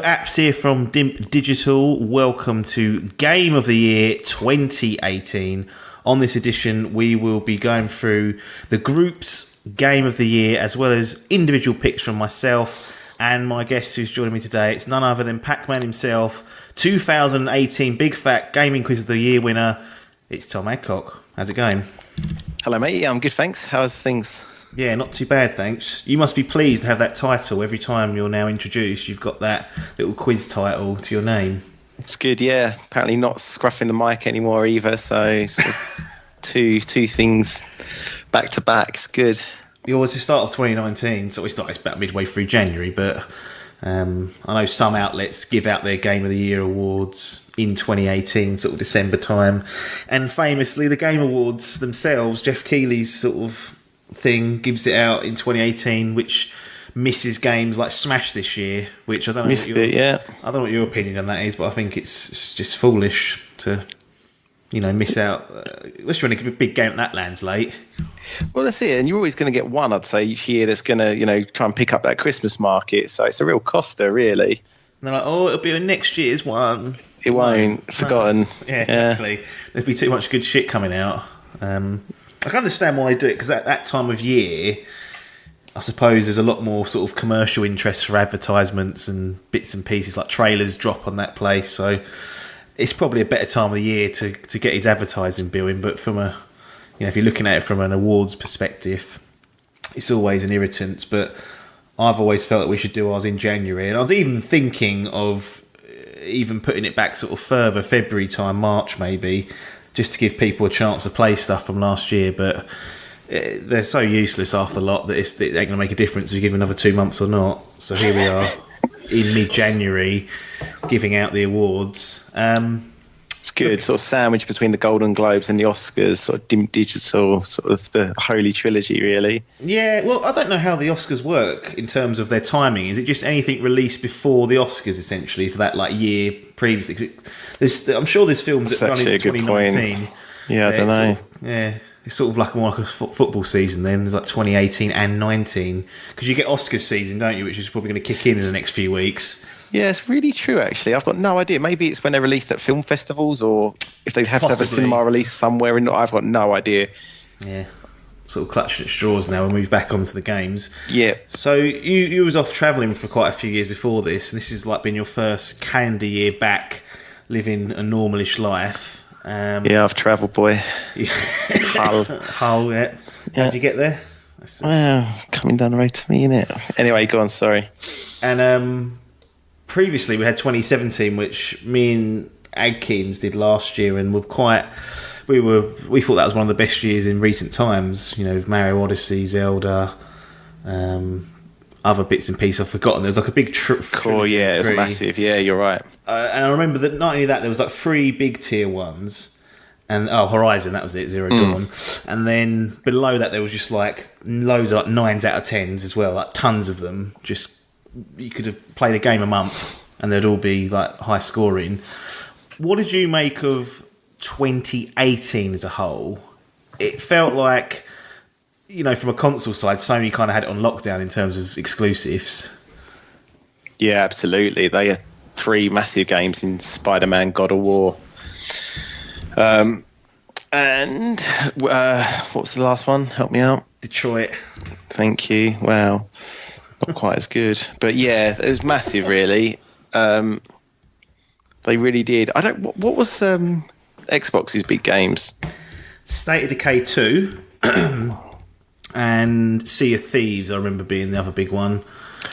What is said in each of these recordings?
Apps here from Dimp Digital. Welcome to Game of the Year 2018. On this edition, we will be going through the group's Game of the Year as well as individual picks from myself and my guest who's joining me today. It's none other than Pacman himself, 2018 Big Fat Gaming Quiz of the Year winner. It's Tom Adcock. How's it going? Hello, mate. Yeah, I'm good, thanks. How's things? Yeah, not too bad, thanks. You must be pleased to have that title. Every time you're now introduced, you've got that little quiz title to your name. It's good, yeah. Apparently not scruffing the mic anymore either, so sort of two things back to back. It's good. It was the start of 2019, so we started about midway through January, but I know some outlets give out their Game of the Year awards in 2018, sort of December time. And famously, the Game Awards themselves, Jeff Keighley's sort of thing gives it out in 2018, which misses games like Smash this year, which I don't know. I don't know what your opinion on that is, but I think it's just foolish to, miss out. Unless you're in a big game that lands late. Well, that's it, and you're always going to get one, I'd say, each year that's going to, try and pick up that Christmas market. So it's a real coster, really. And they're like, it'll be next year's one. It won't. Forgotten. Yeah, exactly. There'll be too much good shit coming out. I can understand why they do it, because at that time of year, I suppose there's a lot more sort of commercial interest for advertisements and bits and pieces, like trailers drop on that place. So it's probably a better time of the year to get his advertising bill in. But from if you're looking at it from an awards perspective, it's always an irritant. But I've always felt that we should do ours in January. And I was even thinking of even putting it back sort of further, February time, March maybe, just to give people a chance to play stuff from last year, but they're so useless after the lot that it ain't going to make a difference if you give another 2 months or not. So here we are in mid-January giving out the awards. It's good, sort of sandwich between the Golden Globes and the Oscars, sort of Dimp Digital, sort of the holy trilogy, really. Yeah, well, I don't know how the Oscars work in terms of their timing. Is it just anything released before the Oscars, essentially, for that year previously? I'm sure there's films that run into 2019. Point. Yeah, I don't know. It's sort of more like a football season then. There's like 2018 and 19. Because you get Oscars season, don't you, which is probably going to kick in the next few weeks. Yeah, it's really true, actually. I've got no idea. Maybe it's when they're released at film festivals, or if they have to have a cinema release somewhere. I've got no idea. Yeah, sort of clutching at straws now and move back onto the games. Yeah. So you was off travelling for quite a few years before this, and this has been your first calendar year back living a normalish life. Yeah, I've travelled, boy. Hull, yeah. How'd you get there? Well, it's coming down the road to me, innit? Anyway, go on, sorry. And previously we had 2017, which me and Adkins did last year, and we thought that was one of the best years in recent times, with Mario Odyssey, Zelda, other bits and pieces I've forgotten. There was like a big cool, yeah, it was massive. Yeah, you're right. And I remember that not only that, there was like 3 big tier ones, and Horizon, that was it, Zero Dawn. And then below that there was just like loads of like 9s out of 10s as well, like tons of them. Just you could have played a game a month and they'd all be like high scoring. What did you make of 2018 as a whole? It felt like, from a console side, Sony kind of had it on lockdown in terms of exclusives. Yeah, absolutely. They had 3 massive games in Spider-Man, God of War. And what was the last one? Help me out. Detroit. Thank you. Wow. Not quite as good. But yeah, it was massive, really. They really did. What was Xbox's big games? State of Decay 2 and Sea of Thieves, I remember being the other big one.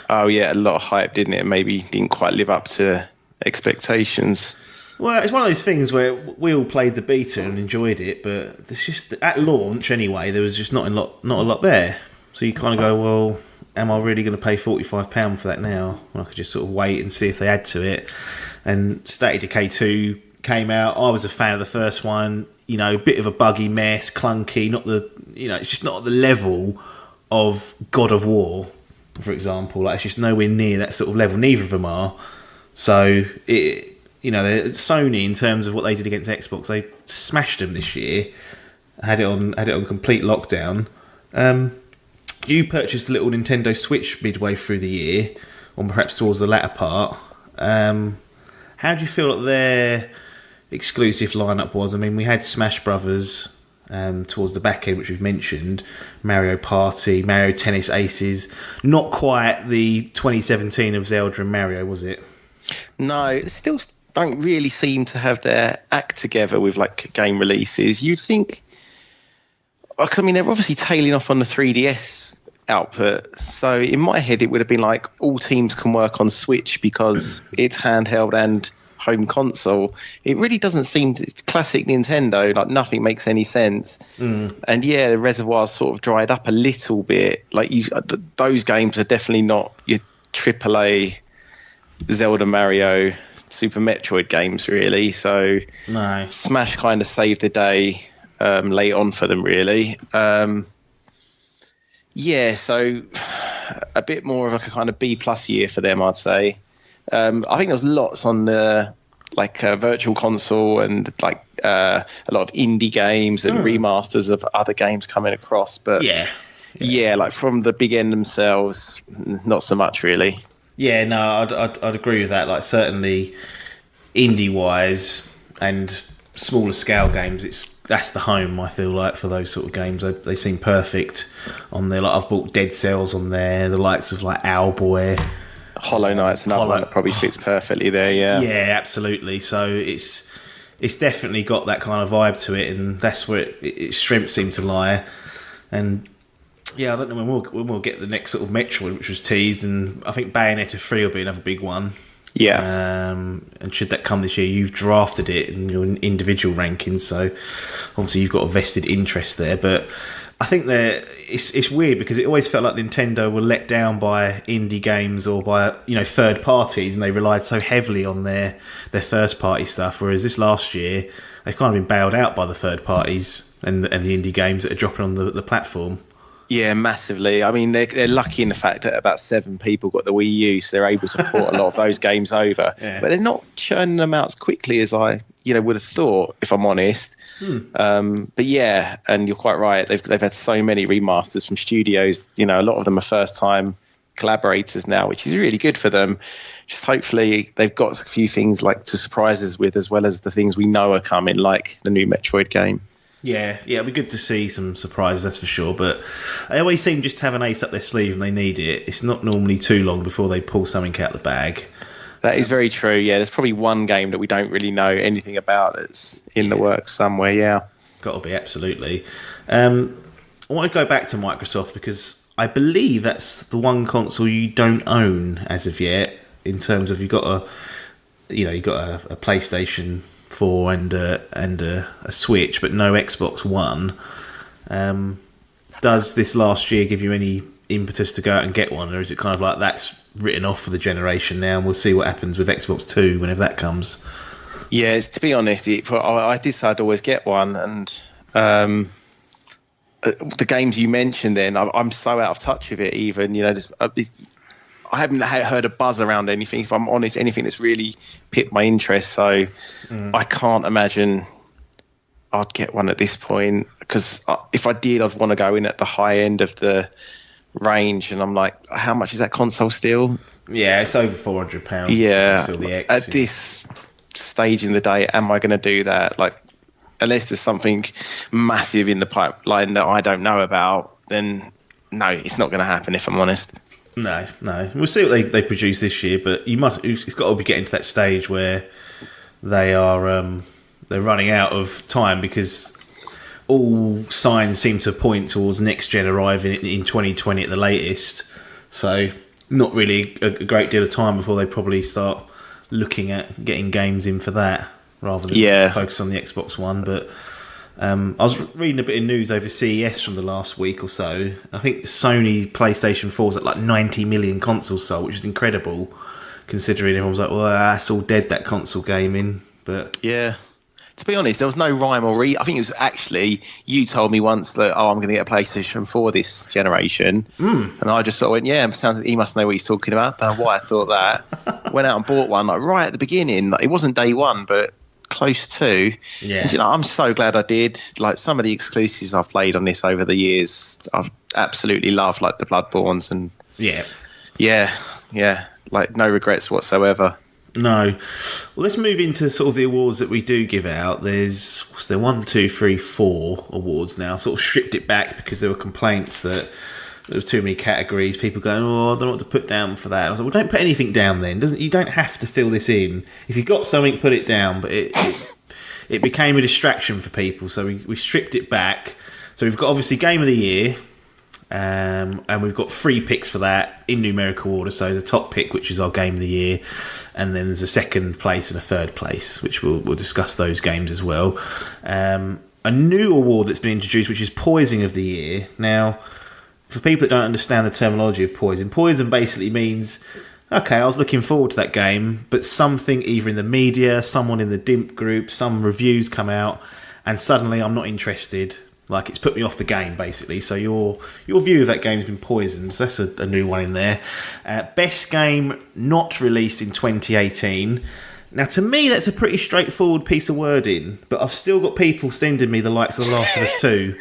Oh yeah, a lot of hype, didn't it? Maybe didn't quite live up to expectations. Well, it's one of those things where we all played the beta and enjoyed it, but there's just at launch anyway, there was just not a lot there. So you kind of go, well, am I really going to pay £45 for that now? When I could just sort of wait and see if they add to it. And State of Decay 2 came out. I was a fan of the first one. A bit of a buggy mess, clunky. It's just not at the level of God of War, for example. Like, it's just nowhere near that sort of level. Neither of them are. So Sony, in terms of what they did against Xbox, they smashed them this year. Had it on complete lockdown. You purchased a little Nintendo Switch midway through the year, or perhaps towards the latter part. How do you feel that their exclusive lineup was? I mean, we had Smash Brothers towards the back end, which we've mentioned, Mario Party, Mario Tennis Aces. Not quite the 2017 of Zelda and Mario, was it? No, it still don't really seem to have their act together with like game releases. You'd think, because I mean, they're obviously tailing off on the 3DS output. So in my head, it would have been like all teams can work on Switch because it's handheld and home console. It really doesn't seem to, it's classic Nintendo, like nothing makes any sense. And yeah, the reservoir's sort of dried up a little bit. Like those games are definitely not your AAA Zelda, Mario, Super Metroid games really. So No. Smash kind of saved the day late on for them really. Yeah, so a bit more of like a kind of B+ year for them, I'd say. I think there was lots on the virtual console and like a lot of indie games and remasters of other games coming across. But yeah, like from the big end themselves, not so much really. Yeah, no, I'd agree with that. Like certainly indie wise and smaller scale games, that's the home, I feel like, for those sort of games. They seem perfect on there. Like I've bought Dead Cells on there, the likes of like Owlboy. Hollow Knight's another one that probably fits perfectly there, yeah. Yeah, absolutely. So it's definitely got that kind of vibe to it, and that's where its strengths seem to lie. And yeah, I don't know when we'll get the next sort of Metroid, which was teased, and I think Bayonetta 3 will be another big one. Yeah. And should that come this year, you've drafted it in your individual rankings, so obviously you've got a vested interest there. But I think that it's weird because it always felt like Nintendo were let down by indie games or by third parties, and they relied so heavily on their first party stuff. Whereas this last year, they've kind of been bailed out by the third parties and the indie games that are dropping on the platform. Yeah, massively. I mean, they're lucky in the fact that about 7 people got the Wii U, so they're able to port a lot of those games over. Yeah. But they're not churning them out as quickly as I would have thought, if I'm honest. But yeah, and you're quite right. They've had so many remasters from studios. A lot of them are first time collaborators now, which is really good for them. Just hopefully they've got a few things like to surprise us with, as well as the things we know are coming, like the new Metroid game. Yeah, it'd be good to see some surprises, that's for sure. But they always seem just to have an ace up their sleeve and they need it. It's not normally too long before they pull something out of the bag. That is very true, yeah. There's probably one game that we don't really know anything about that's in the works somewhere, yeah. Got to be, absolutely. I want to go back to Microsoft because I believe that's the one console you don't own as of yet, in terms of you've got a PlayStation 4 and a Switch, but no Xbox One. Does this last year give you any impetus to go out and get one, or is it kind of like that's written off for the generation now, and we'll see what happens with Xbox 2 whenever that comes? Yeah, to be honest, I did say I'd always get one, and the games you mentioned then, I'm so out of touch with it even. I haven't heard a buzz around anything, if I'm honest, anything that's really piqued my interest. So I can't imagine I'd get one at this point, because if I did, I'd want to go in at the high end of the range. And I'm like, how much is that console still? Yeah, it's over £400. Yeah, still the X, at this stage in the day, am I going to do that? Like, unless there's something massive in the pipeline that I don't know about, then no, it's not going to happen, if I'm honest. No. We'll see what they produce this year, but it's got to be getting to that stage where they are they're running out of time, because all signs seem to point towards next gen arriving in 2020 at the latest. So not really a great deal of time before they probably start looking at getting games in for that, rather than focus on the Xbox One. But I was reading a bit of news over CES from the last week or so. I think Sony PlayStation 4's at like 90 million consoles sold, which is incredible, considering everyone's like, well, that's all dead, that console gaming. But yeah, to be honest, there was no rhyme or reason. I think it was actually, you told me once that, I'm going to get a PlayStation 4 this generation. And I just sort of went, yeah, sounds like he must know what he's talking about. Don't know why I thought that. Went out and bought one, like right at the beginning. Like, it wasn't day one, but close to. Yeah. And, I'm so glad I did. Like, some of the exclusives I've played on this over the years, I've absolutely loved, like the Bloodborns and yeah, like no regrets whatsoever. No. Well, let's move into sort of the awards that we do give out. There's, what's there, 1, 2, 3, 4 awards now. Sort of stripped it back because there were complaints that there were too many categories. People going, oh, I don't know what to put down for that. I was like, well, don't put anything down then. You don't have to fill this in. If you've got something, put it down. But it became a distraction for people, so we stripped it back. So we've got obviously Game of the Year. And we've got 3 picks for that in numerical order. So the top pick, which is our Game of the Year, and then there's a second place and a third place, which we'll discuss those games as well. A new award that's been introduced, which is Poison of the Year. Now, for people that don't understand the terminology of poison basically means, okay, I was looking forward to that game, but something either in the media, someone in the Dimp group, some reviews come out, and suddenly I'm not interested. Like, it's put me off the game, basically. So your view of that game has been poisoned. So that's a new one in there. Best game not released in 2018. Now, to me, that's a pretty straightforward piece of wording. But I've still got people sending me the likes of The Last of Us 2.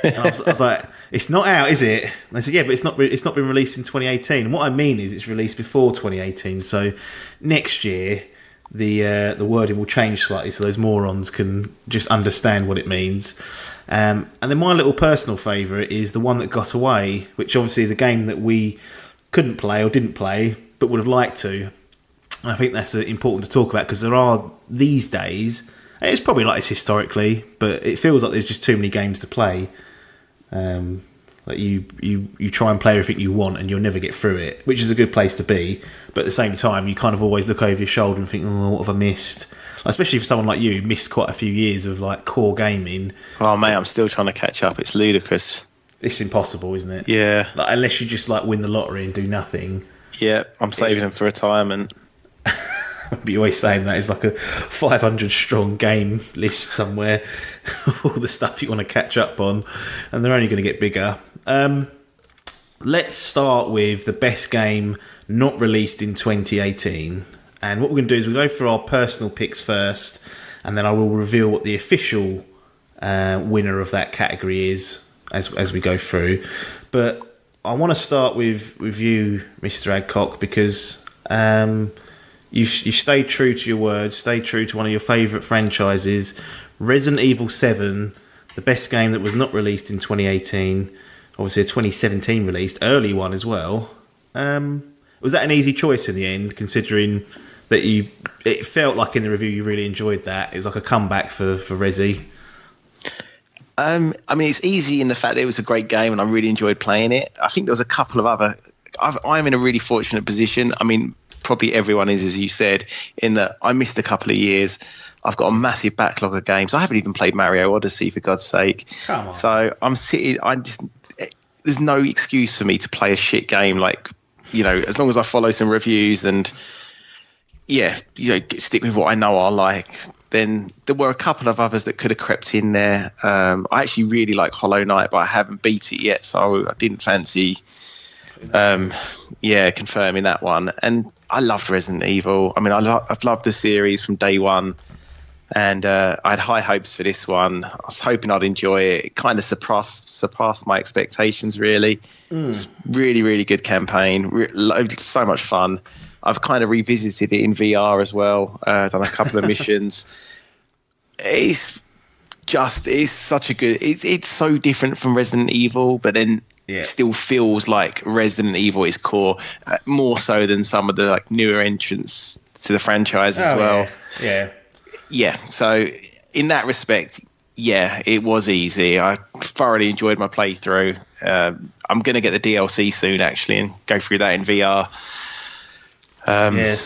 And I was like, it's not out, is it? And they said, yeah, but it's not been released in 2018. And what I mean is it's released before 2018. So next year, the wording will change slightly so those morons can just understand what it means. And then my little personal favourite is The One That Got Away, which obviously is a game that we couldn't play or didn't play, but would have liked to. And I think that's important to talk about because there are these days, and it's probably like this historically, but it feels like there's just too many games to play. Like you try and play everything you want and you'll never get through it, which is a good place to be. But at the same time, you kind of always look over your shoulder and think, oh, what have I missed? Especially for someone like you, missed quite a few years of like core gaming. Oh mate, I'm still trying to catch up. It's ludicrous. It's impossible, isn't it? Yeah. Like, unless you just like win the lottery and do nothing. Yeah, I'm saving them for retirement. But you're always saying that it's like a 500 strong game list somewhere of all the stuff you want to catch up on, and they're only going to get bigger. Let's start with the best game not released in 2018. And what we're going to do is we'll go through our personal picks first, and then I will reveal what the official winner of that category is as we go through. But I want to start with you, Mr. Adcock, because you stayed true to your words, stayed true to one of your favourite franchises, Resident Evil 7, the best game that was not released in 2018, obviously a 2017 released, early one as well. Was that an easy choice in the end, considering that it felt like in the review you really enjoyed that? It was like a comeback for Resi. I mean, it's easy in the fact that it was a great game and I really enjoyed playing it. I think there was a couple of other... I'm in a really fortunate position. I mean, probably everyone is, as you said, in that I missed a couple of years. I've got a massive backlog of games. I haven't even played Mario Odyssey, for God's sake. Come on. So there's no excuse for me to play a shit game. Like, you know, as long as I follow some reviews and, yeah, you know, stick with what I know I like. Then there were a couple of others that could have crept in there. I actually really like Hollow Knight, but I haven't beat it yet, so I didn't fancy confirming that one. And I loved Resident Evil. I mean, I've loved the series from day one, and I had high hopes for this one. I was hoping I'd enjoy it. It kind of surpassed my expectations, really. It's really, really good campaign. So much fun. I've kind of revisited it in VR as well. Done a couple of missions. It's such a good... It's so different from Resident Evil, but then it still feels like Resident Evil is core, more so than some of the like newer entrants to the franchise as well. Yeah. So in that respect, yeah, it was easy. I thoroughly enjoyed my playthrough. I'm going to get the DLC soon, actually, and go through that in VR. I mean,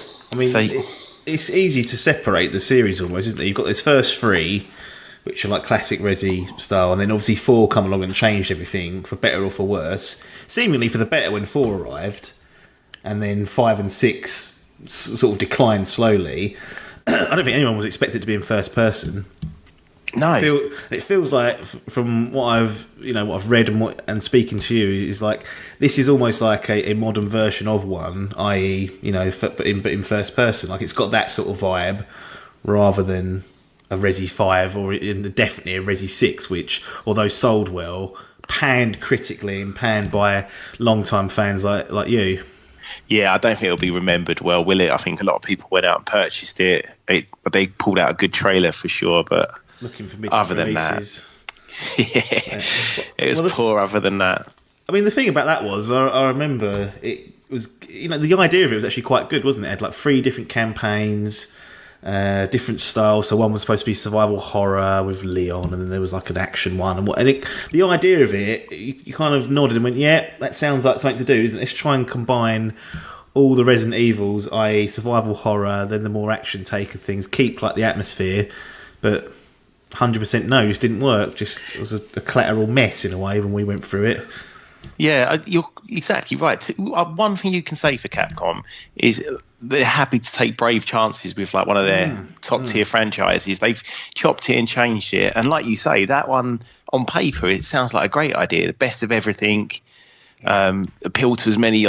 it's easy to separate the series almost, isn't it? You've got this first 3, which are like classic Resi style, and then obviously 4 come along and changed everything for better or for worse. Seemingly for the better when 4 arrived, and then 5 and 6 sort of declined slowly. I don't think anyone was expected to be in first person. No, it feels like from what I've read and speaking to you is like this is almost like a modern version of one, i.e., but in first person. Like it's got that sort of vibe rather than a Resi 5 or definitely a Resi 6, which although sold well, panned critically and panned by long-time fans like you. Yeah, I don't think it'll be remembered well, will it? I think a lot of people went out and purchased it. They pulled out a good trailer for sure, but Looking for mid other than releases. yeah, it was poor. Other than that, I mean, the thing about that was, I remember it was, the idea of it was actually quite good, wasn't it? It had like 3 different campaigns, different styles. So one was supposed to be survival horror with Leon, and then there was like an action one. And the idea of it, you kind of nodded and went, yeah, that sounds like something to do, isn't it? Let's try and combine all the Resident Evils, i.e. survival horror, then the more action take of things, keep like the atmosphere, but 100% no, just didn't work. Just it was a collateral mess in a way when we went through it. yeah, you're exactly right. One thing you can say for Capcom is they're happy to take brave chances with like one of their top tier franchises. They've chopped it and changed it, and like you say, that one on paper it sounds like a great idea. The best of everything, appeal to as many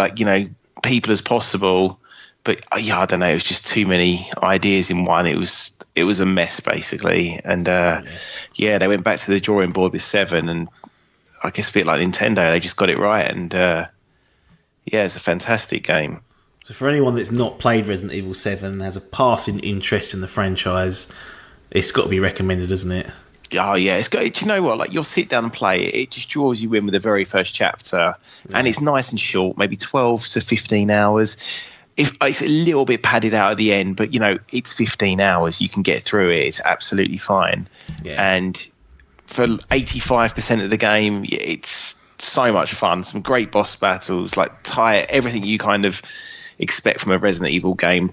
people as possible. But yeah, I don't know. It was just too many ideas in one. It was a mess basically, and they went back to the drawing board with 7, and I guess a bit like Nintendo, they just got it right, and it's a fantastic game. So for anyone that's not played Resident Evil 7 and has a passing interest in the franchise, it's got to be recommended, isn't it? Oh yeah, it's got. Do you know what? Like you'll sit down and play it. It just draws you in with the very first chapter, and it's nice and short, maybe 12 to 15 hours. If it's a little bit padded out at the end, but it's 15 hours. You can get through it. It's absolutely fine. Yeah. And for 85% of the game, it's so much fun. Some great boss battles, like everything you kind of expect from a Resident Evil game.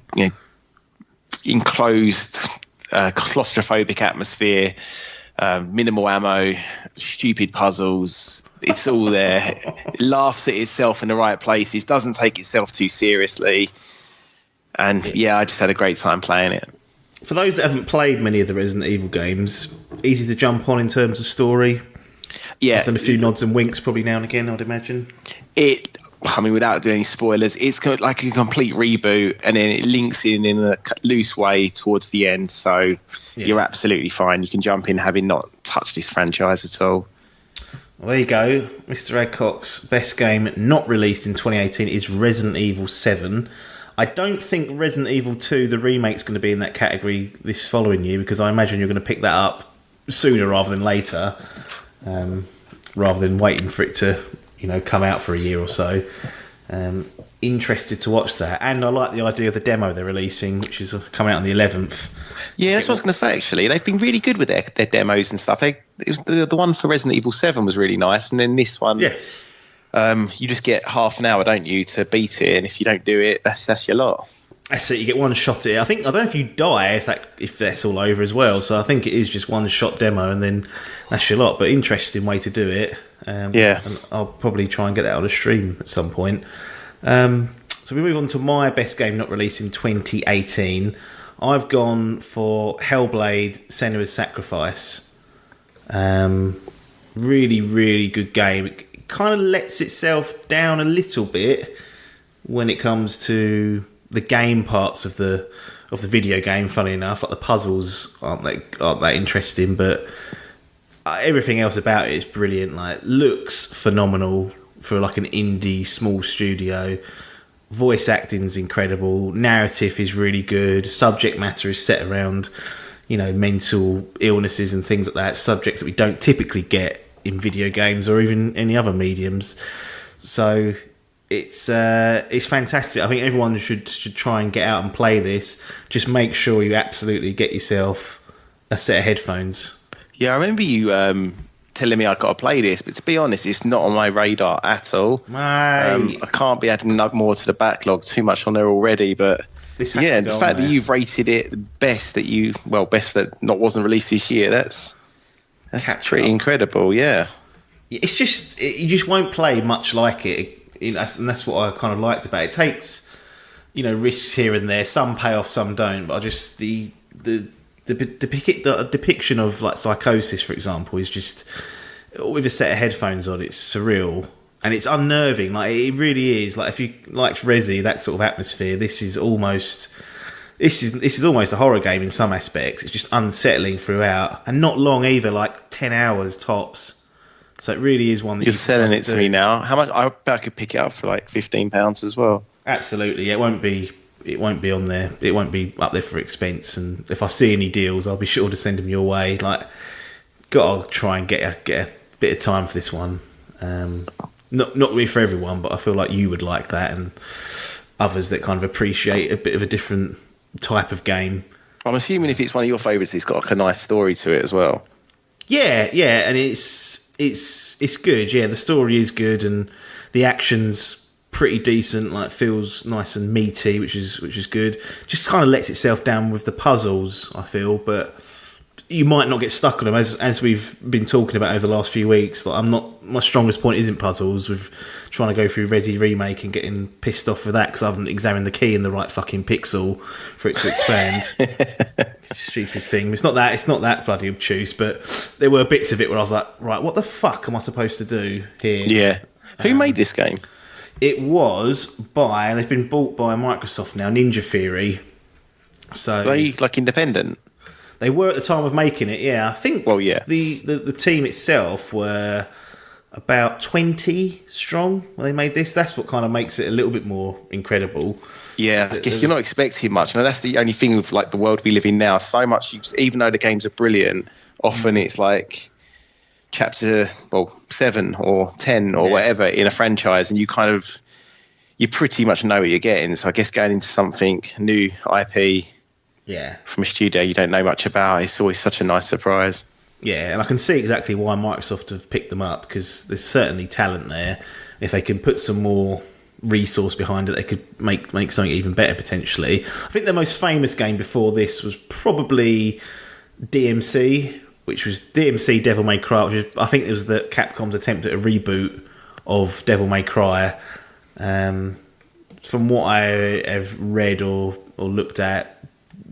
Enclosed, claustrophobic atmosphere, minimal ammo, stupid puzzles. It's all there. It laughs at itself in the right places, doesn't take itself too seriously. And I just had a great time playing it. For those that haven't played many of the Resident Evil games, easy to jump on in terms of story. Yeah. I've done a few nods and winks probably now and again, I'd imagine. Without doing any spoilers, it's like a complete reboot, and then it links in a loose way towards the end. So you're absolutely fine. You can jump in having not touched this franchise at all. Well, there you go. Mr. Adcock's best game not released in 2018 is Resident Evil 7. I don't think Resident Evil 2, the remake's going to be in that category this following year, because I imagine you're going to pick that up sooner rather than later, rather than waiting for it to come out for a year or so. Interested to watch that, and I like the idea of the demo they're releasing, which is coming out on the 11th. Yeah, that's what I was going to say. Actually, they've been really good with their demos and stuff. It was the one for Resident Evil 7 was really nice, and then this one, you just get half an hour, don't you, to beat it, and if you don't do it, that's your lot. That's it. You get one shot at it. I don't know if you die if that's all over as well. So I think it is just one shot demo, and then that's your lot. But interesting way to do it. And I'll probably try and get that on a stream at some point. So we move on to my best game not released in 2018. I've gone for Hellblade: Senua's Sacrifice. Really, really good game. It kind of lets itself down a little bit when it comes to the game parts of the video game. Funny enough, like the puzzles aren't that interesting, but everything else about it is brilliant. Like, looks phenomenal for like an indie small studio. Voice acting's incredible. Narrative is really good. Subject matter is set around, mental illnesses and things like that. Subjects that we don't typically get in video games or even any other mediums. So it's fantastic. I think everyone should try and get out and play this. Just make sure you absolutely get yourself a set of headphones. Yeah, I remember you telling me I've got to play this, but to be honest, it's not on my radar at all. I can't be adding more to the backlog. Too much on there already, but the fact that you've rated it best that wasn't released this year, that's pretty incredible. Yeah, it's just you just won't play much like it. And that's what I kind of liked about it. It takes, risks here and there. Some pay off, some don't. But I just the depiction of like psychosis, for example, is just with a set of headphones on. It's surreal and it's unnerving. Like, it really is. Like, if you liked Resi, that sort of atmosphere, this is almost a horror game in some aspects. It's just unsettling throughout, and not long either. Like 10 hours tops. So it really is one that you're selling it to me now. How much? I bet I could pick it up for like £15 as well. Absolutely, yeah, it won't be. It won't be on there. It won't be up there for expense. And if I see any deals, I'll be sure to send them your way. Like, gotta try and get a bit of time for this one. Not really for everyone, but I feel like you would like that, and others that kind of appreciate a bit of a different type of game. I'm assuming if it's one of your favourites, it's got like a nice story to it as well. Yeah, and it's good. Yeah, the story is good, and the action's pretty decent. Like, feels nice and meaty, which is good. Just kind of lets itself down with the puzzles, I feel, but you might not get stuck on them, as we've been talking about over the last few weeks. Like, my strongest point isn't puzzles. With trying to go through Resi Remake and getting pissed off with that because I haven't examined the key in the right fucking pixel for it to expand. Stupid thing. It's not that bloody obtuse, but there were bits of it where I was like, right, what the fuck am I supposed to do here? Yeah. Who made this game? It was by, they've been bought by Microsoft now, Ninja Theory. So Are they like independent? they were at the time of making it, yeah. I think Well, yeah. the team itself were about 20 strong when they made this. That's what kind of makes it a little bit more incredible. Yeah, I guess you're not expecting much. Now, that's the only thing with like the world we live in now. So much, even though the games are brilliant, often it's like chapter 7 or 10 or whatever in a franchise, and you pretty much know what you're getting. So I guess going into something new IP from a studio you don't know much about, it's always such a nice surprise. Yeah, and I can see exactly why Microsoft have picked them up, because there's certainly talent there. If they can put some more resource behind it, they could make something even better potentially. I think their most famous game before this was probably DMC, which was DMC Devil May Cry, which is, I think it was Capcom's attempt at a reboot of Devil May Cry. From what I have read or looked at,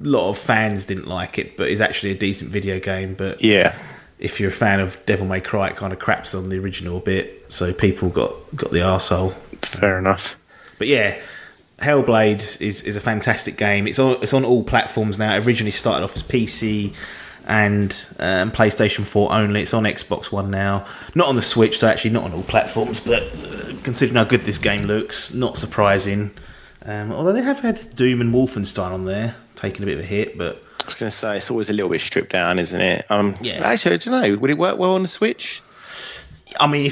a lot of fans didn't like it, but it's actually a decent video game. But yeah, if you're a fan of Devil May Cry, it kind of craps on the original a bit, so people got the arsehole. Fair enough. But yeah, Hellblade is a fantastic game. It's on all platforms now. It originally started off as PC and PlayStation 4 only. It's on Xbox One now. Not on the Switch, so actually not on all platforms, but considering how good this game looks, not surprising. Although they have had Doom and Wolfenstein on there, taking a bit of a hit, but I was going to say, it's always a little bit stripped down, isn't it? Yeah. Actually, I don't know. Would it work well on the Switch? I mean, I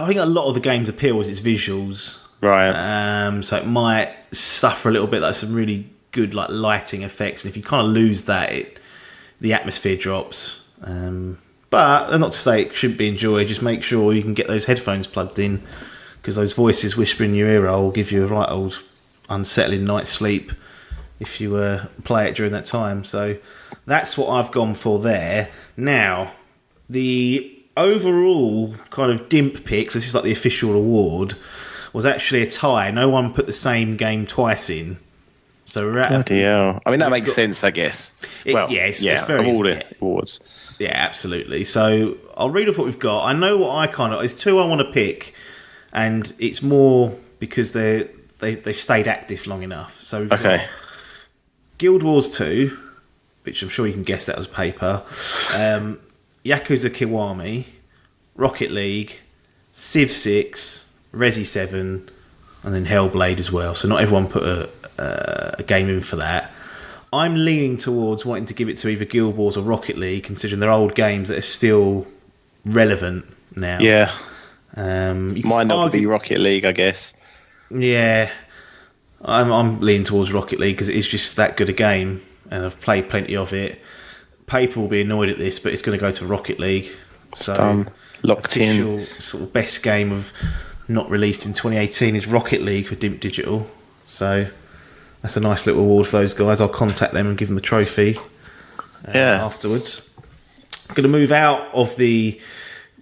think a lot of the game's appeal is its visuals, right? So it might suffer a little bit. Like some really good like lighting effects, and if you kind of lose that, the atmosphere drops. But not to say it shouldn't be enjoyed. Just make sure you can get those headphones plugged in, because those voices whispering in your ear will give you a right old unsettling night's sleep if you play it during that time. So that's what I've gone for there. Now, the overall kind of Dimp picks, this is like the official award, was actually a tie. No one put the same game twice in. So we're at... Bloody hell. I mean, that makes sense, I guess. It's very... Of all the awards. Yeah, absolutely. So I'll read off what we've got. I know what I kind of... There's two I want to pick, and it's more because they've stayed active long enough. So we've got Guild Wars 2, which I'm sure you can guess that was paper. Yakuza Kiwami, Rocket League, Civ 6, Resi 7, and then Hellblade as well. So not everyone put a game in for that. I'm leaning towards wanting to give it to either Guild Wars or Rocket League, considering they're old games that are still relevant now. Yeah. Might not be Rocket League, I guess. Yeah. I'm leaning towards Rocket League because it is just that good a game, and I've played plenty of it. People will be annoyed at this, but it's going to go to Rocket League. So locked in. Sort of best game of not released in 2018 is Rocket League for Dimp Digital. So that's a nice little award for those guys. I'll contact them and give them a trophy afterwards. I'm going to move out of the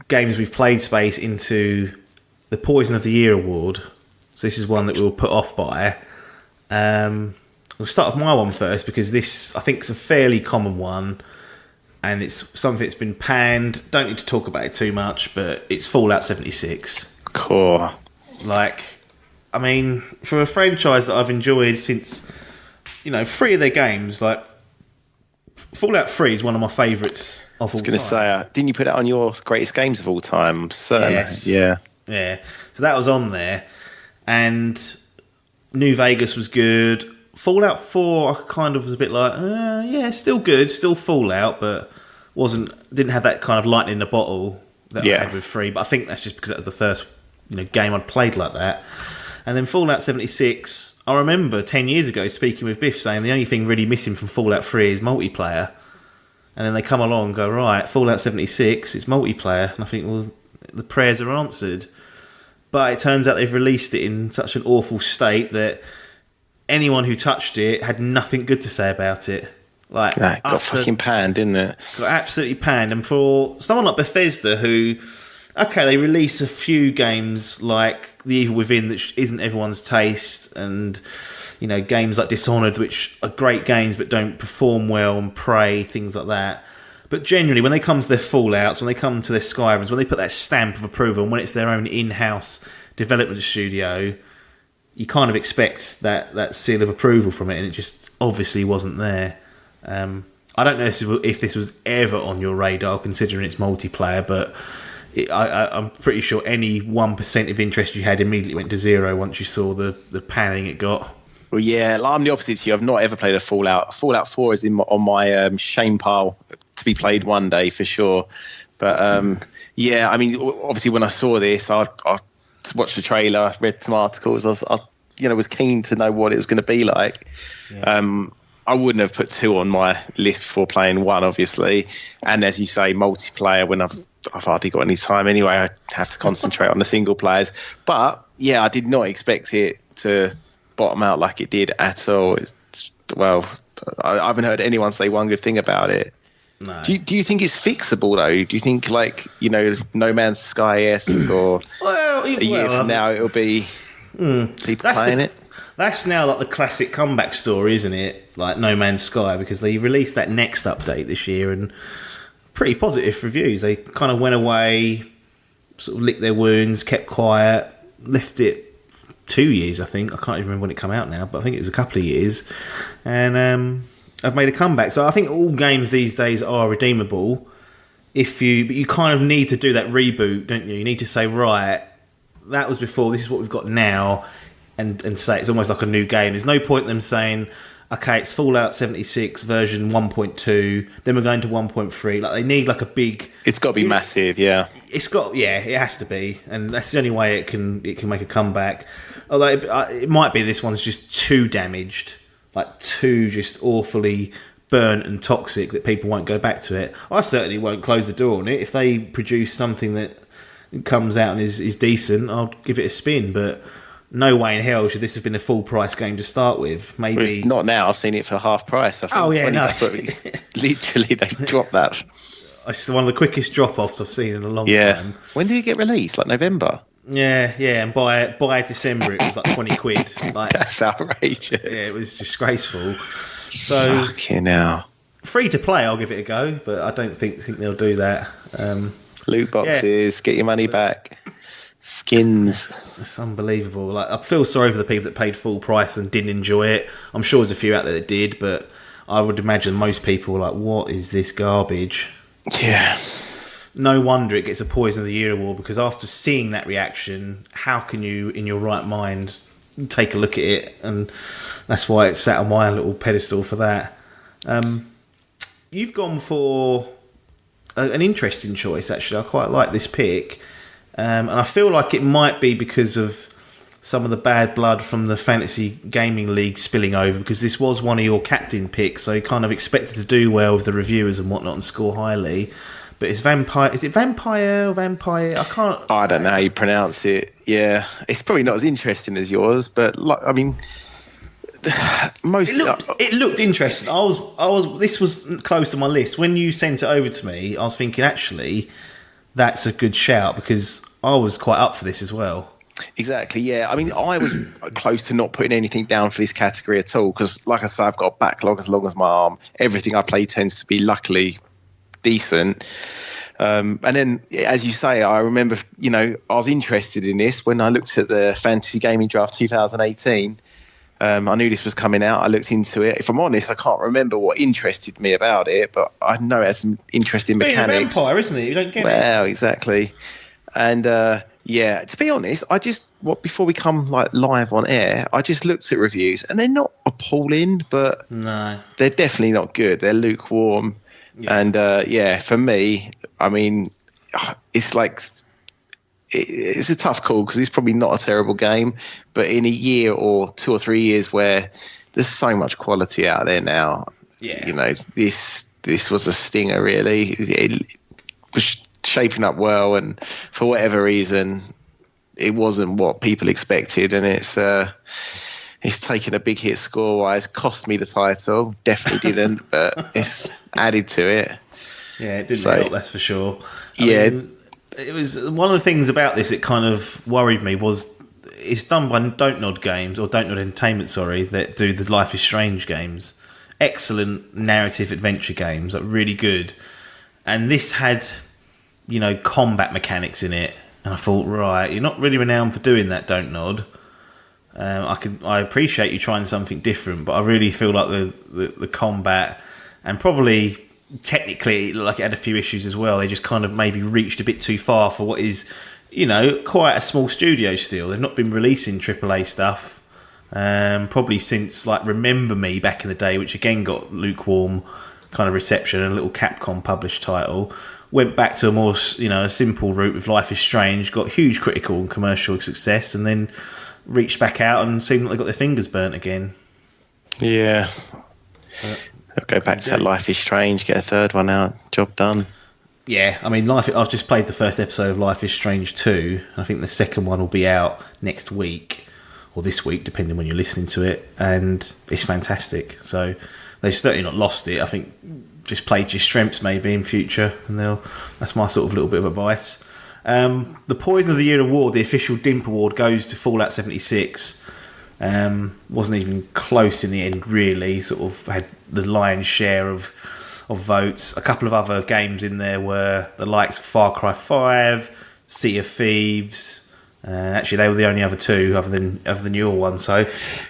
games we've played space into the Poison of the Year award. So this is one that we'll put off by. We'll start off my one first, because this, I think, is a fairly common one, and it's something that's been panned. Don't need to talk about it too much, but it's Fallout 76. Cool. Like, I mean, for a franchise that I've enjoyed since, 3 of their games, like, Fallout 3 is one of my favourites of all time. I was going to say, didn't you put it on your greatest games of all time? Certainly. Yes. Yeah. Yeah. So that was on there, and New Vegas was good. Fallout 4, I kind of was a bit like, yeah, still good, still Fallout, but didn't have that kind of lightning in the bottle that I had with 3. But I think that's just because that was the first game I'd played like that. And then Fallout 76, I remember 10 years ago speaking with Biff saying the only thing really missing from Fallout 3 is multiplayer. And then they come along and go, right, Fallout 76, it's multiplayer. And I think, well, the prayers are answered. But it turns out they've released it in such an awful state that anyone who touched it had nothing good to say about it. Like, got fucking panned, didn't it? Got absolutely panned. And for someone like Bethesda, who, okay, they release a few games like The Evil Within that isn't everyone's taste, and games like Dishonored, which are great games but don't perform well, and Prey, things like that. But generally, when they come to their Fallouts, when they come to their Skyrims, when they put that stamp of approval, and when it's their own in-house development studio, you kind of expect that seal of approval from it, and it just obviously wasn't there. I don't know if this was ever on your radar, considering it's multiplayer, but I'm pretty sure any 1% of interest you had immediately went to zero once you saw the panning it got. Well, yeah, I'm the opposite to you. I've not ever played a Fallout. Fallout 4 is on my shame pile to be played one day for sure. But yeah, I mean, obviously when I saw this, I watched the trailer, I read some articles. I was keen to know what it was going to be like. Yeah. I wouldn't have put 2 on my list before playing 1, obviously. And as you say, multiplayer, when I've hardly got any time anyway, I have to concentrate on the single players. But yeah, I did not expect it to bottom out like it did at all. I haven't heard anyone say one good thing about it. No. Do you think it's fixable though? Do you think No Man's Sky-esque, or a year from now it'll be people playing it? That's now like the classic comeback story, isn't it? Like No Man's Sky, because they released that next update this year and pretty positive reviews. They kind of went away, sort of licked their wounds, kept quiet, left it 2 years, I think. I can't even remember when it came out now, but I think it was a couple of years. And I've made a comeback. So I think all games these days are redeemable. But you kind of need to do that reboot, don't you? You need to say, right, that was before, this is what we've got now, and say it's almost like a new game. There's no point in them saying, okay, it's Fallout 76 version 1.2, then we're going to 1.3. Like, they need like a big... It's got to be massive, yeah. It has to be, and that's the only way it can make a comeback. Although it might be this one's just too damaged, like too just awfully burnt and toxic that people won't go back to it. I certainly won't close the door on it. If they produce something that comes out and is decent, I'll give it a spin, but no way in hell should this have been a full price game to start with. Maybe well, it's not now. I've seen it for half price. I think literally they dropped that. It's one of the quickest drop-offs I've seen in a long time. When did it get released? Like November? Yeah, and by December it was like 20 quid. Like, that's outrageous. Yeah, it was disgraceful. So fucking hell. Free to play, I'll give it a go, but I don't think they'll do that. Loot boxes, get your money back. Skins. It's unbelievable. Like, I feel sorry for the people that paid full price and didn't enjoy it. I'm sure there's a few out there that did, but I would imagine most people were like, what is this garbage? Yeah. No wonder it gets a Poison of the Year award, because after seeing that reaction, how can you, in your right mind, take a look at it? And that's why it's sat on my little pedestal for that. You've gone for an interesting choice, actually. I quite like this pick. And I feel like it might be because of some of the bad blood from the Fantasy Gaming League spilling over, because this was one of your captain picks, so you kind of expected to do well with the reviewers and whatnot and score highly. But it's Vampire. Is it Vampire or Vampire? I don't know how you pronounce it. Yeah, it's probably not as interesting as yours, but I mean, it looked interesting. I was. This was close to my list when you sent it over to me. I was thinking, actually, that's a good shout, because I was quite up for this as well. Exactly, yeah. I mean, I was close to not putting anything down for this category at all, because, like I say, I've got a backlog as long as my arm. Everything I play tends to be, luckily, decent. And then, as you say, I remember, I was interested in this when I looked at the Fantasy Gaming Draft 2018. I knew this was coming out. I looked into it. If I'm honest, I can't remember what interested me about it, but I know it had some interesting mechanics. Being a vampire, isn't it? You don't get it. Well, exactly. And, yeah, to be honest, I just before we come like live on air, I just looked at reviews and they're not appalling, but No. they're definitely not good. They're lukewarm. Yeah. And for me, I mean, it's like it's a tough call because it's probably not a terrible game, but in a year or 2 or 3 years where there's so much quality out there now, this was a stinger. Really, it was shaping up well, and for whatever reason, it wasn't what people expected, and it's taken a big hit score-wise. Cost me the title, definitely didn't, but it's added to it. Yeah, it didn't help, that's for sure. I mean, it was one of the things about this that kind of worried me was it's done by Don't Nod Games, or Don't Nod Entertainment, sorry, that do the Life is Strange games. Excellent narrative adventure games, like really good. And this had, combat mechanics in it. And I thought, right, you're not really renowned for doing that, Don't Nod. I appreciate you trying something different, but I really feel like the combat, and probably technically it looked like it had a few issues as well. They just kind of maybe reached a bit too far for what is, quite a small studio still. They've not been releasing AAA stuff probably since like Remember Me back in the day, which again got lukewarm kind of reception, and a little Capcom published title. Went back to a more, a simple route with Life is Strange, got huge critical and commercial success, and then reached back out and seemed like they got their fingers burnt again. Yeah. I'll go back to that Life is Strange, get a third one out, job done. Yeah, I mean, I've just played the first episode of Life is Strange 2. I think the second one will be out next week, or this week, depending when you're listening to it, and it's fantastic. So they've certainly not lost it. I think just play to your strengths maybe in future, and that's my sort of little bit of advice. The Poison of the Year award, the official Dimp award, goes to Fallout 76. Wasn't even close in the end, really. Sort of had the lion's share of votes. A couple of other games in there were the likes of Far Cry 5, Sea of Thieves. Actually, they were the only other two other than your one. So,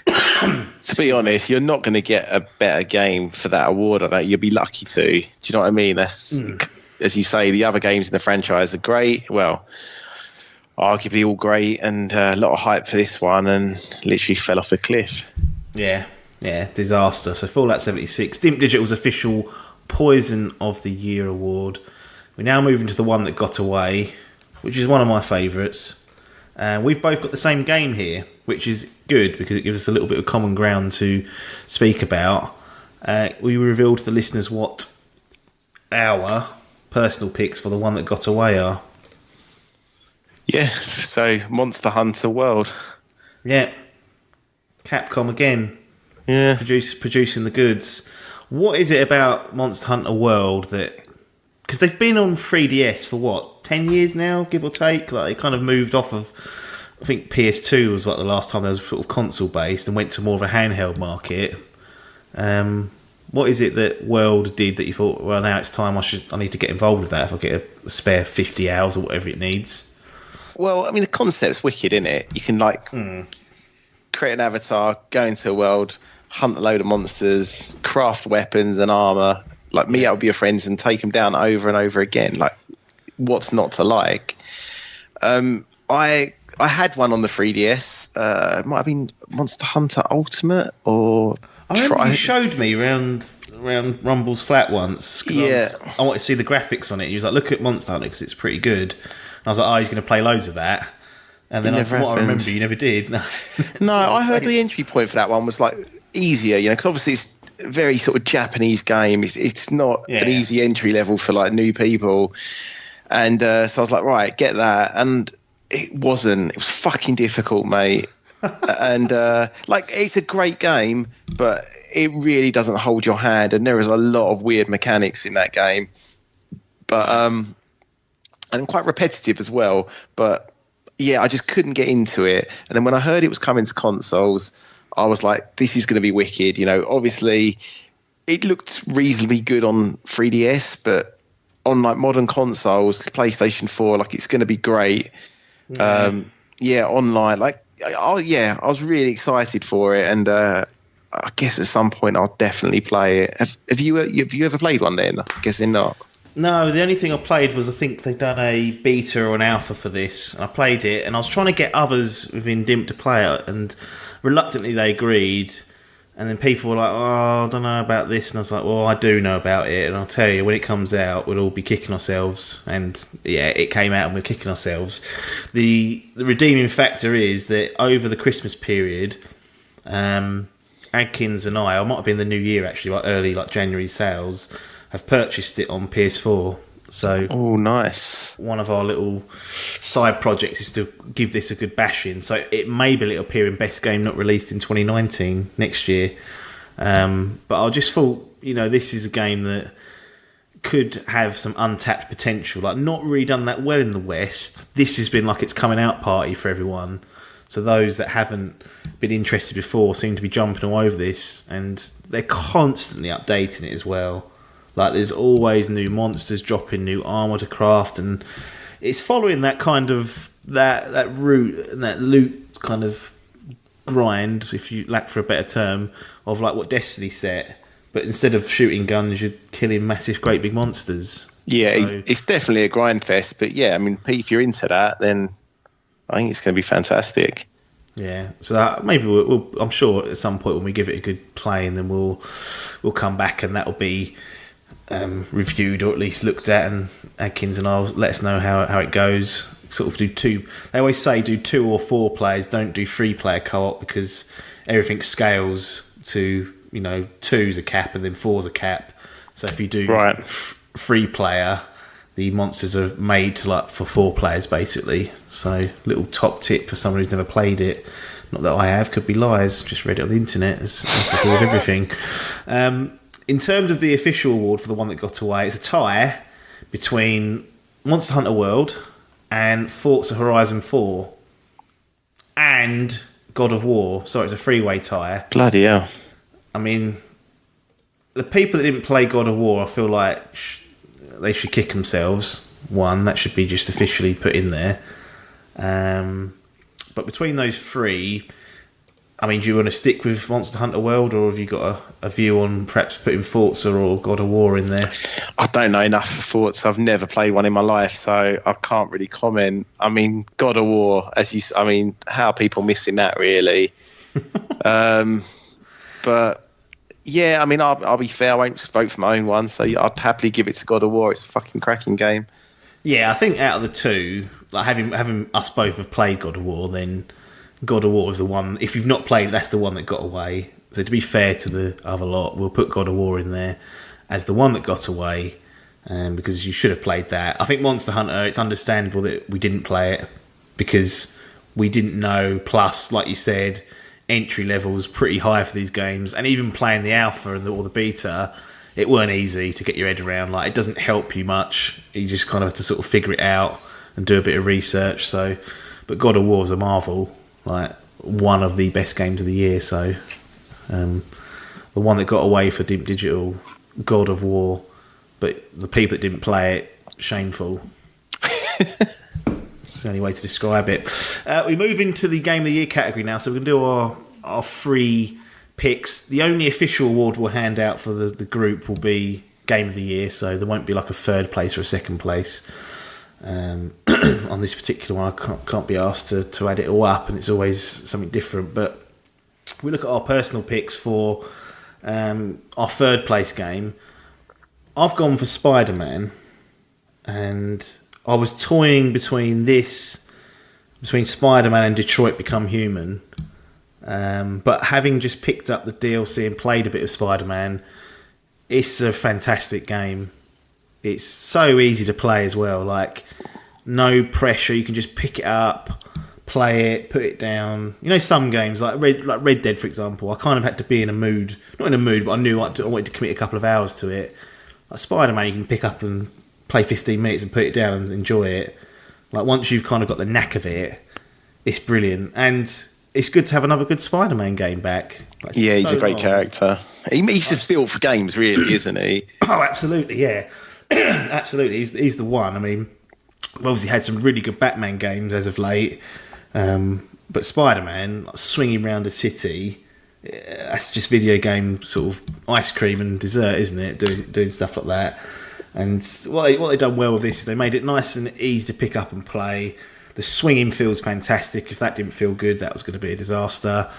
to be honest, you're not going to get a better game for that award. I know you'll be lucky to. Do you know what I mean? That's as you say. The other games in the franchise are great. Well, arguably all great, and a lot of hype for this one, and literally fell off a cliff. Yeah, disaster. So Fallout 76, Dimp Digital's official Poison of the Year award. We're now moving to the one that got away, which is one of my favourites. We've both got the same game here, which is good because it gives us a little bit of common ground to speak about. We revealed to the listeners what our personal picks for the one that got away are. Yeah, so Monster Hunter World. Yeah. Capcom again. Yeah. Producing the goods. What is it about Monster Hunter World that... Because they've been on 3DS for 10 years now, give or take? Like, they kind of moved off of... I think PS2 was like the last time they was sort of console-based and went to more of a handheld market. What is it that World did that you thought, well, now it's time I need to get involved with that if I get a spare 50 hours or whatever it needs? Well, I mean, the concept's wicked, isn't it? You can, create an avatar, go into a world, hunt a load of monsters, craft weapons and armour, meet up with your friends and take them down over and over again. Like, what's not to like? I had one on the 3DS. It might have been Monster Hunter Ultimate, or... I remember you showed me around Rumble's flat once. Yeah. I wanted to see the graphics on it. He was like, look at Monster Hunter because it's pretty good. And I was like, he's going to play loads of that. And then from what I remember, you never did. No, I heard the entry point for that one was easier, because obviously it's a very sort of Japanese game. It's not an easy entry level for new people. And so I was like, right, get that. And it wasn't. It was fucking difficult, mate. And it's a great game, but it really doesn't hold your hand. And there is a lot of weird mechanics in that game. But and quite repetitive as well, but yeah, I just couldn't get into it. And then when I heard it was coming to consoles, I was like, this is going to be wicked. Obviously it looked reasonably good on 3DS, but on modern consoles, PlayStation 4, it's going to be great. Online, I was really excited for it, and I guess at some point I'll definitely play it. Have you ever played one then? I'm guessing not. No, the only thing I played was I think they'd done a beta or an alpha for this. And I played it, and I was trying to get others within Dimp to play it, and reluctantly they agreed. And then people were like, "Oh, I don't know about this," and I was like, "Well, I do know about it, and I'll tell you when it comes out, we'll all be kicking ourselves." And yeah, it came out, and we're kicking ourselves. The redeeming factor is that over the Christmas period, Adkins and I might have been the New Year actually, like early like January sales, have purchased it on PS4. So, oh, nice. One of our little side projects is to give this a good bashing. So it may be it'll appear in best game not released in 2019 next year. But I just thought, this is a game that could have some untapped potential. Like, not really done that well in the West. This has been like its coming out party for everyone. So those that haven't been interested before seem to be jumping all over this, and they're constantly updating it as well. Like, there's always new monsters dropping, new armour to craft, and it's following that kind of that route and that loot kind of grind, if you lack for a better term, of like what Destiny set. But instead of shooting guns, you're killing massive, great big monsters. Yeah, So, it's definitely a grind fest. But yeah, I mean, Pete, if you're into that, then I think it's going to be fantastic. yeah. So maybe I'm sure at some point when we give it a good play, and then we'll come back, and that'll be reviewed or at least looked at, and Adkins and I'll let us know how it goes. Sort of do two. They always say do 2 or 4 players. Don't do 3-player co-op, because everything scales to 2's a cap and then 4's a cap. So if you do 3-player, the monsters are made to for 4 players basically. So little top tip for someone who's never played it. Not that I have, could be lies. Just read it on the internet, as I do with everything. In terms of the official award for the one that got away, it's a tie between Monster Hunter World and Forza Horizon 4 and God of War. Sorry, it's a 3-way tie. Bloody hell. I mean, the people that didn't play God of War, I feel like they should kick themselves. One, that should be just officially put in there. But between those 3... I mean, do you want to stick with Monster Hunter World, or have you got a view on perhaps putting Forza or God of War in there? I don't know enough for Forza. I've never played one in my life, so I can't really comment. I mean, God of War, how are people missing that, really? But yeah, I mean, I'll be fair. I won't vote for my own one, so I'd happily give it to God of War. It's a fucking cracking game. Yeah, I think out of the two, like having us both have played God of War, then God of War is the one. If you've not played, that's the one that got away. So to be fair to the other lot, we'll put God of War in there as the one that got away, because you should have played that. I think Monster Hunter, it's understandable that we didn't play it because we didn't know. Plus, like you said, entry level was pretty high for these games, and even playing the alpha or the beta, it weren't easy to get your head around. Like, it doesn't help you much. You just kind of have to sort of figure it out and do a bit of research. So, but God of War is a marvel. Like, one of the best games of the year. So the one that got away for Dimp Digital, God of War, but the people that didn't play it, shameful. It's the only way to describe it. We move into the Game of the Year category now, so we can do our 3 picks. The only official award we'll hand out for the group will be Game of the Year, so there won't be like a 3rd place or a 2nd place. On this particular one, I can't be asked to add it all up, and it's always something different. But we look at our personal picks for our 3rd place game. I've gone for Spider-Man, and I was toying between Spider-Man and Detroit Become Human. But having just picked up the DLC and played a bit of Spider-Man, it's a fantastic game. It's so easy to play as well. Like, no pressure. You can just pick it up, play it, put it down. Some games like Red Dead, for example, I kind of had to be in a mood. Not in a mood, but I knew I wanted to commit a couple of hours to it. Like Spider-Man, you can pick up and play 15 minutes and put it down and enjoy it. Like, once you've kind of got the knack of it, it's brilliant. And it's good to have another good Spider-Man game back. Like, yeah, he's a great character. He's just built for games, really, isn't he? Oh, absolutely, yeah. Absolutely, he's the one. I mean, we've obviously had some really good Batman games as of late, but Spider-Man, like, swinging around a city, that's just video game sort of ice cream and dessert, isn't it? Doing stuff like that. And what they've done well with this is they made it nice and easy to pick up and play. The swinging feels fantastic. If that didn't feel good, that was going to be a disaster.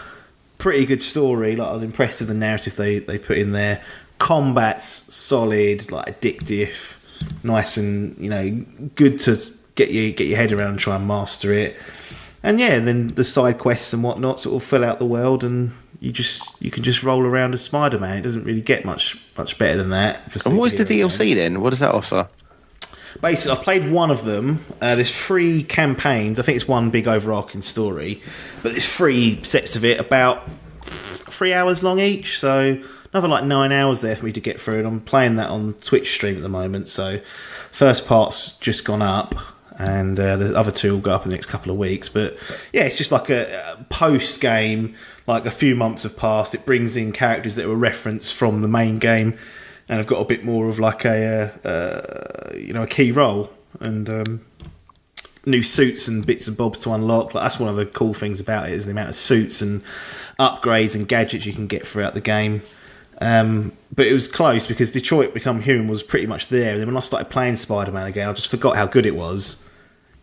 Pretty good story. Like, I was impressed with the narrative they put in there. Combat's solid, like addictive, nice and good to get your head around and try and master it. And yeah, then the side quests and whatnot sort of fill out the world, and you can just roll around as Spider-Man. It doesn't really get much better than that. And what is the DLC then? What does that offer? Basically, I've played one of them. There's 3 campaigns. I think it's one big overarching story, but there's 3 sets of it, about 3 hours long each. So another like 9 hours there for me to get through, and I'm playing that on Twitch stream at the moment. So first part's just gone up, and the other 2 will go up in the next couple of weeks. But yeah, it's just like a post game. Like, a few months have passed. It brings in characters that were referenced from the main game, and I've got a bit more of like a key role, and new suits and bits and bobs to unlock. Like, that's one of the cool things about it, is the amount of suits and upgrades and gadgets you can get throughout the game. But it was close, because Detroit Become Human was pretty much there, and then when I started playing Spider-Man again, I just forgot how good it was.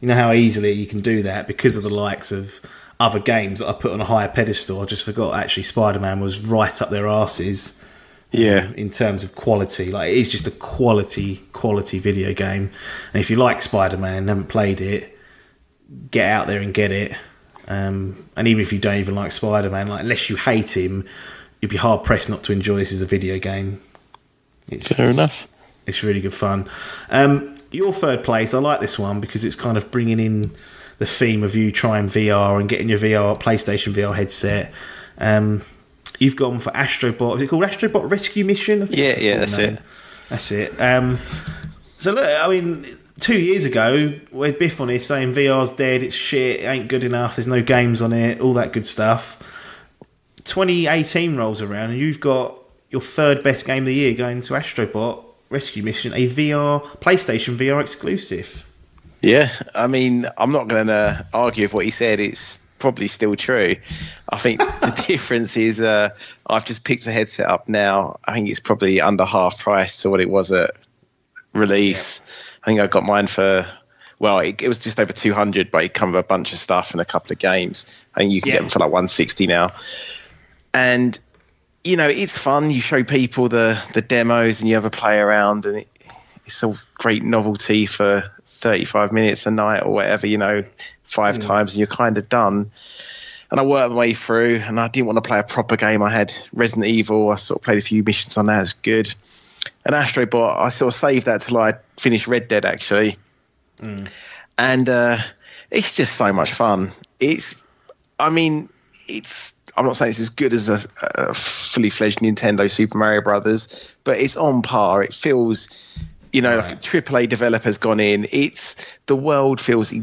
You know how easily you can do that because of the likes of other games that I put on a higher pedestal. I just forgot actually Spider-Man was right up their arses. Yeah, in terms of quality. Like, it is just a quality video game, and if you like Spider-Man and haven't played it, get out there and get it. And even if you don't even like Spider-Man, like, unless you hate him, you'd be hard pressed not to enjoy this as a video game. Fair enough. It's really good fun. Your third place, I like this one because it's kind of bringing in the theme of you trying VR and getting your PlayStation VR headset. You've gone for Astrobot. Is it called Astrobot Rescue Mission? Yeah, that's it. That's it. So look, I mean, 2 years ago, we had Biff on here saying VR's dead, it's shit, it ain't good enough, there's no games on it, all that good stuff. 2018 rolls around, and you've got your third best game of the year going to Astrobot Rescue Mission, a PlayStation VR exclusive. Yeah, I mean, I'm not going to argue with what he said. It's probably still true. I think the difference is I've just picked a headset up now. I think it's probably under half price to what it was at release. Yeah. I think I got mine for, well, it was just over 200, but it come with a bunch of stuff and a couple of games. I think you can get them for like 160 now. And, it's fun. You show people the demos and you have a play around, and it's a great novelty for 35 minutes a night or whatever, 5 times, and you're kind of done. And I worked my way through, and I didn't want to play a proper game. I had Resident Evil. I sort of played a few missions on that. It's good. And Astrobot, I sort of saved that till I finished Red Dead, actually. And it's just so much fun. I'm not saying it's as good as a fully fledged Nintendo Super Mario Brothers, but it's on par. It feels, like a AAA developer's gone in. The world feels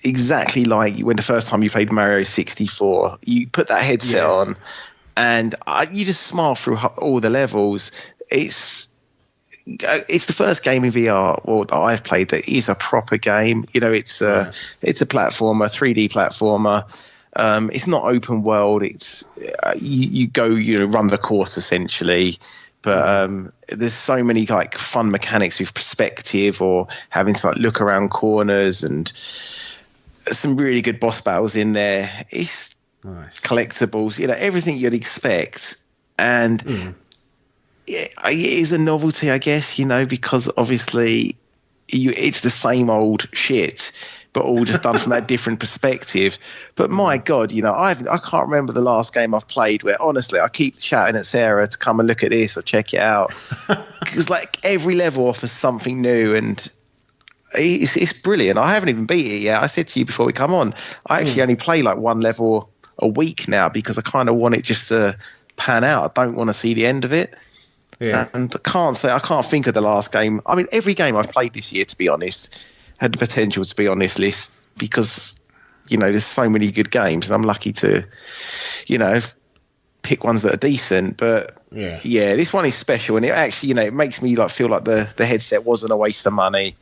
exactly like when the first time you played Mario 64. You put that headset on, and you just smile through all the levels. It's the first game in VR that I've played that is a proper game. It's a platformer, 3D platformer. It's not open world. It's you go, run the course essentially. But there's so many like fun mechanics with perspective, or having to like look around corners, and some really good boss battles in there. It's nice. Collectibles, everything you'd expect. And it is a novelty, I guess, because obviously it's the same old shit, but all just done from that different perspective. But my God, I can't remember the last game I've played where, honestly, I keep shouting at Sarah to come and look at this or check it out. Because like every level offers something new, and it's brilliant. I haven't even beat it yet. I said to you before we come on, I actually only play like one level a week now, because I kind of want it just to pan out. I don't want to see the end of it. Yeah. And I can't think of the last game. I mean, every game I've played this year, to be honest, had the potential to be on this list, because there's so many good games, and I'm lucky to pick ones that are decent. But yeah, this one is special, and it actually it makes me like feel like the headset wasn't a waste of money.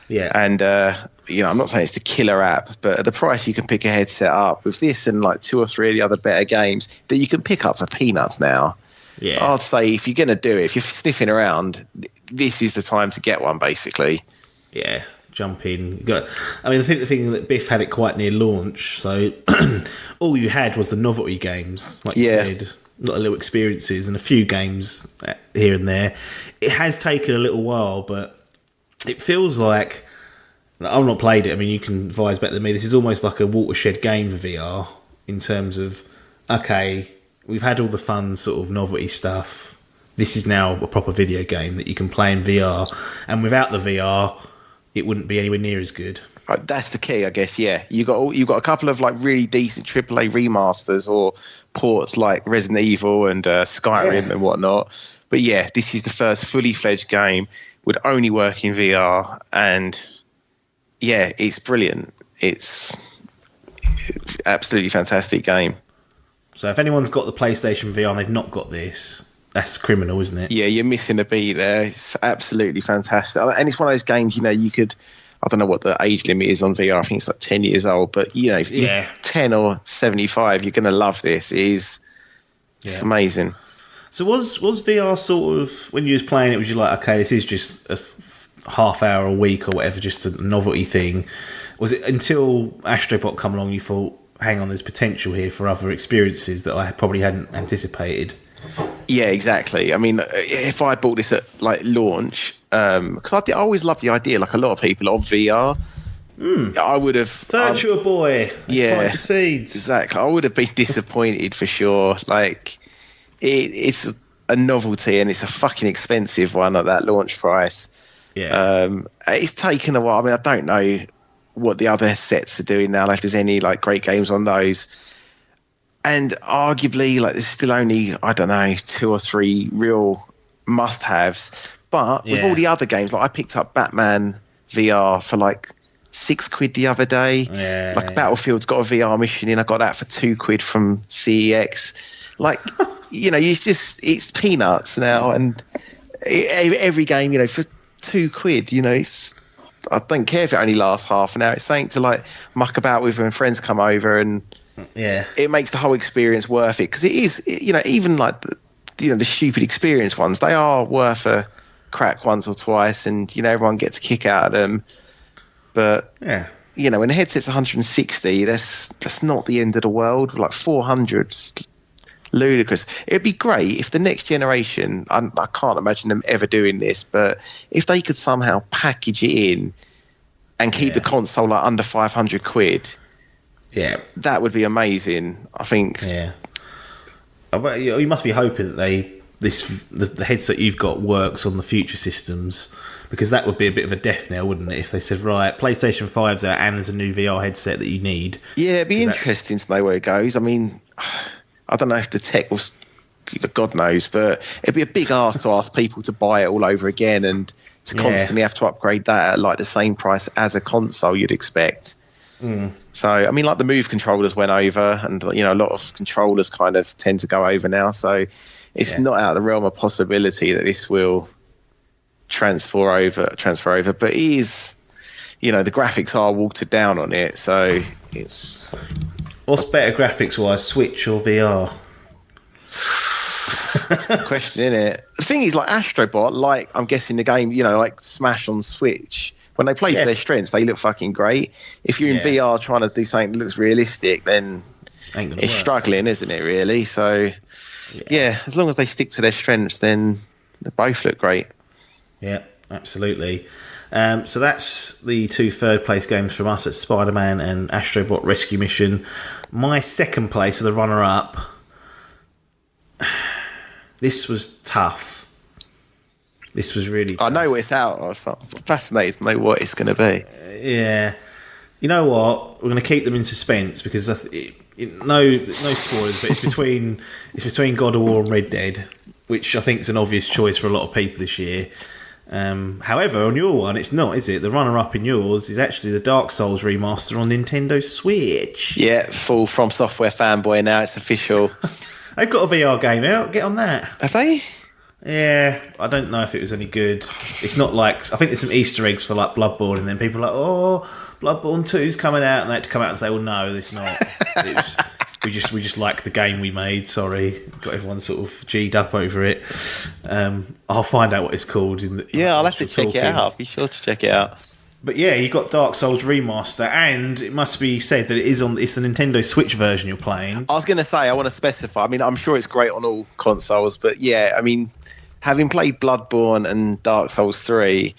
Yeah. And I'm not saying it's the killer app, but at the price you can pick a headset up with this and like 2 or 3 of the other better games that you can pick up for peanuts now. Yeah. I'd say if you're going to do it, if you're sniffing around, this is the time to get one, basically. Yeah, jump in. I think the thing that Biff had it quite near launch, so all you had was the novelty games, like you said, not little experiences and a few games here and there. It has taken a little while, but it feels like, I've not played it, I mean, you can advise better than me, this is almost like a watershed game for VR in terms of, okay, we've had all the fun sort of novelty stuff. This is now a proper video game that you can play in VR, and without the VR, it wouldn't be anywhere near as good. That's the key, I guess. Yeah, you got a couple of like really decent AAA remasters or ports like Resident Evil and Skyrim and whatnot. But yeah, this is the first fully fledged game, would only work in VR, and yeah, it's brilliant. It's absolutely fantastic game. So if anyone's got the PlayStation VR and they've not got this, that's criminal, isn't it? Yeah, you're missing a beat there. It's absolutely fantastic. And it's one of those games, you could, I don't know what the age limit is on VR. I think it's like 10 years old. But, if you're 10 or 75, you're going to love this. It's amazing. So was VR sort of, when you was playing it, was you like, okay, this is just a half hour a week or whatever, just a novelty thing? Was it until Astrobot come along you thought, hang on, there's potential here for other experiences that I probably hadn't anticipated? Yeah, exactly. I mean, if I bought this at like launch, because I always loved the idea, like a lot of people, of VR. I would have Virtua Boy. Yeah, the seeds. Exactly. I would have been disappointed for sure. Like, it's a novelty and it's a fucking expensive one at that launch price. Yeah. It's taken a while. I mean, I don't know what the other sets are doing now. Like, if there's any like great games on those. And arguably, like, there's still only, I don't know, 2 or 3 real must-haves. But with all the other games, like, I picked up Batman VR for like £6 the other day. Yeah, like, Battlefield's got a VR mission in. I got that for £2 from CEX. Like, it's peanuts now. And every game, for £2, it's, I don't care if it only lasts half an hour. It's something to like muck about with when friends come over, and it makes the whole experience worth it. Because it is, even like the stupid experience ones, they are worth a crack once or twice, and everyone gets a kick out of them. But when the headset's 160, that's not the end of the world. Like 400, ludicrous. It'd be great if the next generation, I can't imagine them ever doing this, but if they could somehow package it in and keep the console like under £500, that would be amazing, I think. You must be hoping that the headset you've got works on the future systems, because that would be a bit of a death knell, wouldn't it, if they said, right, PlayStation 5's out and there's a new VR headset that you need. Yeah, it'd be interesting to know where it goes. I mean, I don't know if the tech will, God knows, but it'd be a big ask to ask people to buy it all over again and to constantly have to upgrade that at like the same price as a console you'd expect. So, I mean, like the Move controllers went over, and a lot of controllers kind of tend to go over now. So it's not out of the realm of possibility that this will transfer over. But it is, the graphics are watered down on it, so it's. What's better graphics-wise, Switch or VR? That's a good question, isn't it? The thing is, like Astrobot, like I'm guessing the game, like Smash on Switch, when they play to their strengths, they look fucking great. If you're in VR trying to do something that looks realistic, then it's struggling, isn't it, really? So, as long as they stick to their strengths, then they both look great. Yeah, absolutely. So that's the 2 third-place games from us at Spider-Man and Astrobot Rescue Mission. My second place, the runner-up, this was tough. This was really tough. I know what it's out of, so I'm fascinated to know what it's going to be. Yeah. You know what? We're going to keep them in suspense, because no spoilers, but it's between God of War and Red Dead, which I think is an obvious choice for a lot of people this year. However, on your one, it's not, is it? The runner-up in yours is actually the Dark Souls remaster on Nintendo Switch. Yeah, full From Software fanboy now. It's official. They've got a VR game out. Get on that. Have they? Yeah, I don't know if it was any good. It's not like, I think there's some Easter eggs for like Bloodborne, and then people are like, oh, Bloodborne 2's coming out, and they had to come out and say, well, no, it's not. It we just like the game we made. Sorry, got everyone sort of G'd up over it. I'll find out what it's called. I'll have to check it out. Be sure to check it out. But yeah, you got Dark Souls Remaster, and it must be said that it's the Nintendo Switch version you're playing. I was going to say, I want to specify. I mean, I'm sure it's great on all consoles, but yeah, I mean, having played Bloodborne and Dark Souls 3,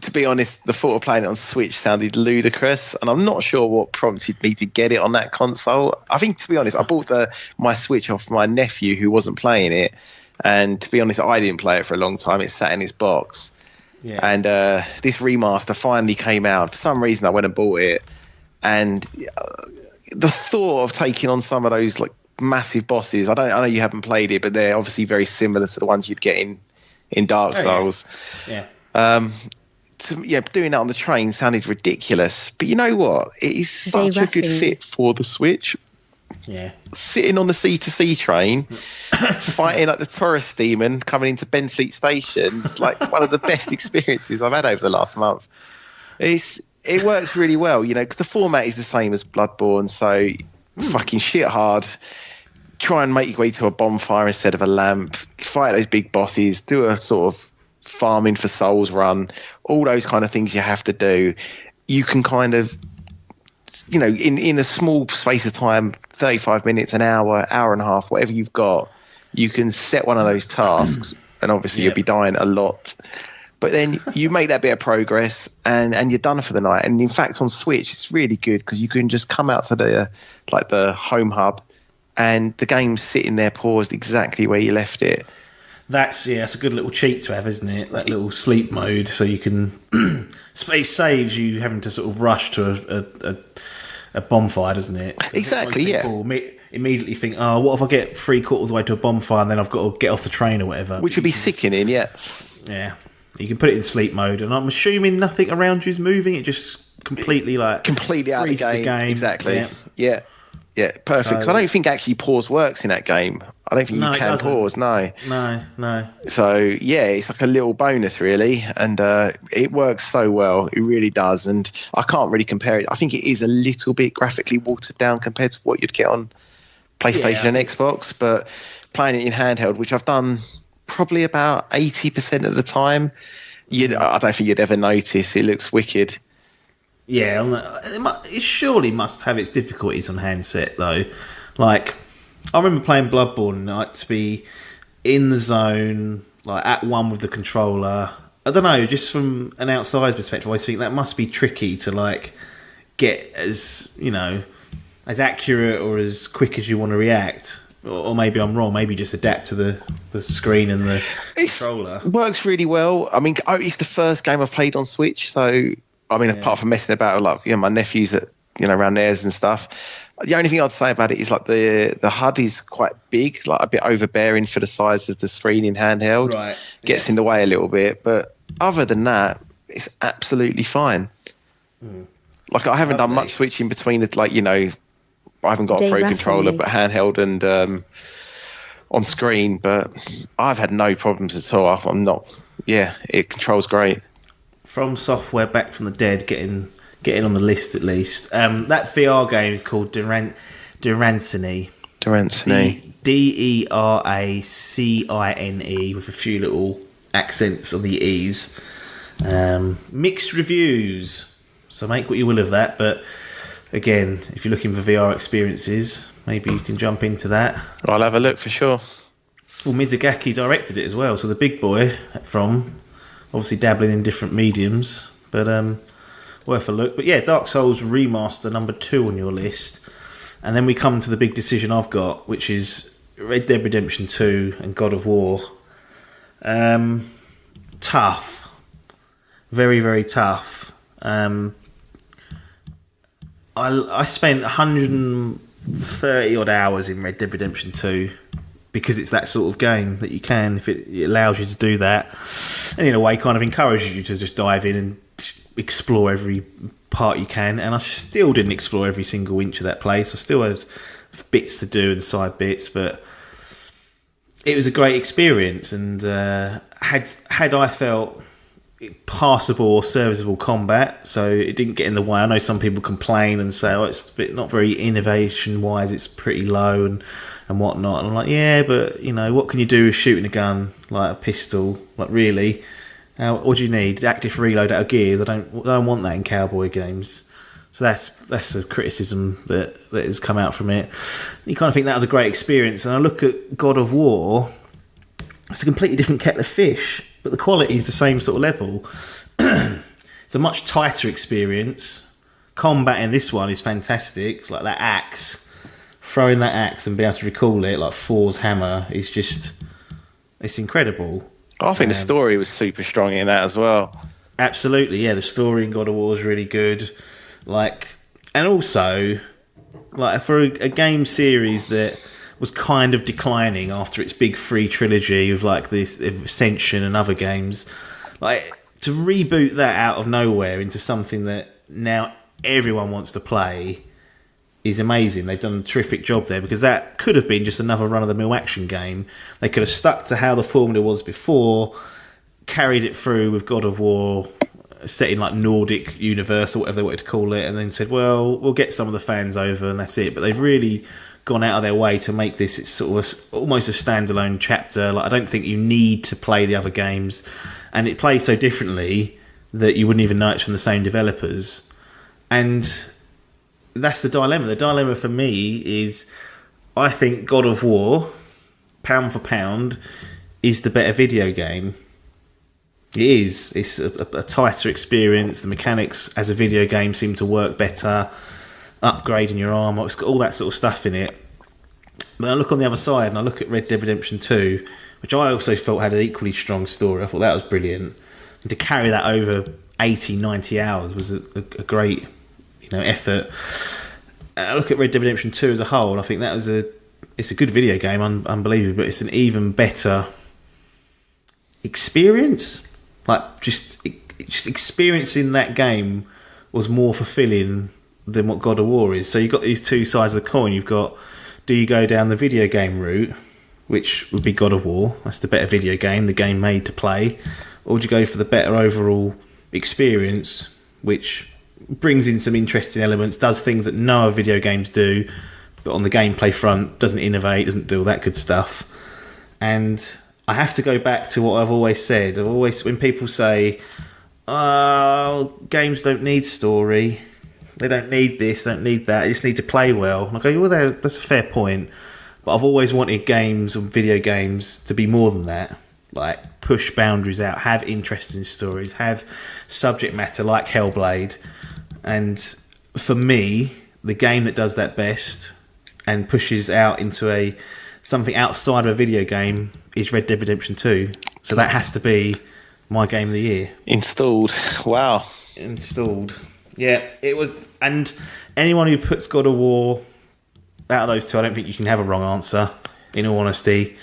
to be honest, the thought of playing it on Switch sounded ludicrous, and I'm not sure what prompted me to get it on that console. I think, to be honest, I bought my Switch off my nephew who wasn't playing it, and to be honest, I didn't play it for a long time. It sat in his box. Yeah. And this remaster finally came out. For some reason, I went and bought it, and the thought of taking on some of those like massive bosses. I know you haven't played it, but they're obviously very similar to the ones you'd get in Dark Souls. Yeah. Doing that on the train sounded ridiculous. But you know what? It is such a good fit for the Switch. Yeah. Sitting on the C2C train, fighting like the tourist demon coming into Benfleet Station. It's like one of the best experiences I've had over the last month. It works really well, because the format is the same as Bloodborne. So fucking shit hard. Try and make your way to a bonfire instead of a lamp. Fight those big bosses. Do a sort of farming for souls run. All those kind of things you have to do. You can kind of, in a small space of time, 35 minutes, an hour, hour and a half, whatever you've got, you can set one of those tasks, and obviously you'll be dying a lot. But then you make that bit of progress, and you're done for the night. And in fact, on Switch, it's really good because you can just come out to the home hub, and the game's sitting there paused exactly where you left it. That's a good little cheat to have, isn't it? That little sleep mode, so you can. It saves you having to sort of rush to a bonfire, doesn't it? Exactly. Yeah. Immediately think, oh, what if I get 3/4 of the way to a bonfire and then I've got to get off the train or whatever? Which would be sickening. Yeah. Yeah. You can put it in sleep mode, and I'm assuming nothing around you is moving. It just completely out of the game. Exactly. Yeah. Yeah, perfect. Because I don't think actually pause works in that game. I don't think you can pause. No. So yeah, it's like a little bonus really, and it works so well. It really does, and I can't really compare it. I think it is a little bit graphically watered down compared to what you'd get on PlayStation and Xbox, but playing it in handheld, which I've done probably about 80% of the time, I don't think you'd ever notice. It looks wicked. Yeah, it surely must have its difficulties on handset though. Like, I remember playing Bloodborne, like, to be in the zone, like at one with the controller. I don't know, just from an outsider's perspective, I think that must be tricky to like get as as accurate or as quick as you want to react. Or maybe I'm wrong. Maybe just adapt to the screen and the controller. It works really well. I mean, it's the first game I've played on Switch, so. I mean, apart from messing about with my nephews at around theirs and stuff, the only thing I'd say about it is like the HUD is quite big, like a bit overbearing for the size of the screen in handheld. Right. Gets in the way a little bit, but other than that, it's absolutely fine. Like I haven't done much switching between it. Like I haven't got a Pro controller, but handheld and on screen. But I've had no problems at all. I'm not. Yeah, it controls great. From Software, back from the dead, getting on the list at least. That VR game is called Derancini. DERACINE with a few little accents on the E's. Mixed reviews, so make what you will of that. But again, if you're looking for VR experiences, maybe you can jump into that. I'll have a look for sure. Well, Miyazaki directed it as well, so the big boy from. Obviously dabbling in different mediums, but worth a look. But yeah, Dark Souls Remaster number 2 on your list. And then we come to the big decision I've got, which is Red Dead Redemption 2 and God of War. Tough. Very, very tough. I spent 130 odd hours in Red Dead Redemption 2 because it's that sort of game that you can, if it allows you to do that. And in a way kind of encourages you to just dive in and explore every part you can. And I still didn't explore every single inch of that place. I still had bits to do and side bits, but it was a great experience. And had I felt passable or serviceable combat, so it didn't get in the way. I know some people complain and say, "Oh, it's a bit not very innovation wise. It's pretty low and whatnot." And I'm like, "Yeah, but what can you do with shooting a gun like a pistol? Like really, what do you need? Active reload out of gears? I don't want that in cowboy games." So that's a criticism that has come out from it. You kind of think that was a great experience, and I look at God of War. It's a completely different kettle of fish, but the quality is the same sort of level. It's a much tighter experience. Combat in this one is fantastic. Like that axe, throwing that axe and being able to recall it, like Thor's hammer, is it's incredible. I think the story was super strong in that as well. Absolutely, yeah. The story in God of War is really good. And also, for a game series that was kind of declining after its big free trilogy of this Ascension and other games, to reboot that out of nowhere into something that now everyone wants to play is amazing. They've done a terrific job there, because that could have been just another run-of-the-mill action game. They could have stuck to how the formula was before, carried it through with God of War, set in Nordic universe or whatever they wanted to call it, and then said, well, we'll get some of the fans over and that's it. But they've really gone out of their way to make this sort of almost a standalone chapter. I don't think you need to play the other games, and it plays so differently that you wouldn't even know it's from the same developers. And that's the dilemma. The dilemma for me is, I think God of War, pound for pound, is the better video game. It is. It's a tighter experience. The mechanics as a video game seem to work better. Upgrading your armor, it's got all that sort of stuff in it. But I look on the other side and I look at Red Dead Redemption 2, which I also felt had an equally strong story. I thought that was brilliant. And to carry that over 80, 90 hours was a great effort. And I look at Red Dead Redemption 2 as a whole, and I think it's a good video game, unbelievable, but it's an even better experience. Just experiencing that game was more fulfilling than what God of War is. So you've got these two sides of the coin. You've got, do you go down the video game route, which would be God of War, that's the better video game, the game made to play, or do you go for the better overall experience, which brings in some interesting elements, does things that no other video games do, but on the gameplay front doesn't innovate, doesn't do all that good stuff. And I have to go back to what I've always said. When people say, "Oh, games don't need story, they don't need this, they don't need that, they just need to play well," and I go, "Well, that's a fair point." But I've always wanted games and video games to be more than that. Push boundaries out, have interesting stories, have subject matter like Hellblade. And for me, the game that does that best and pushes out into something outside of a video game is Red Dead Redemption 2. So that has to be my game of the year. Installed. Wow. Installed. Yeah, it was. And anyone who puts God of War out of those two, I don't think you can have a wrong answer, in all honesty.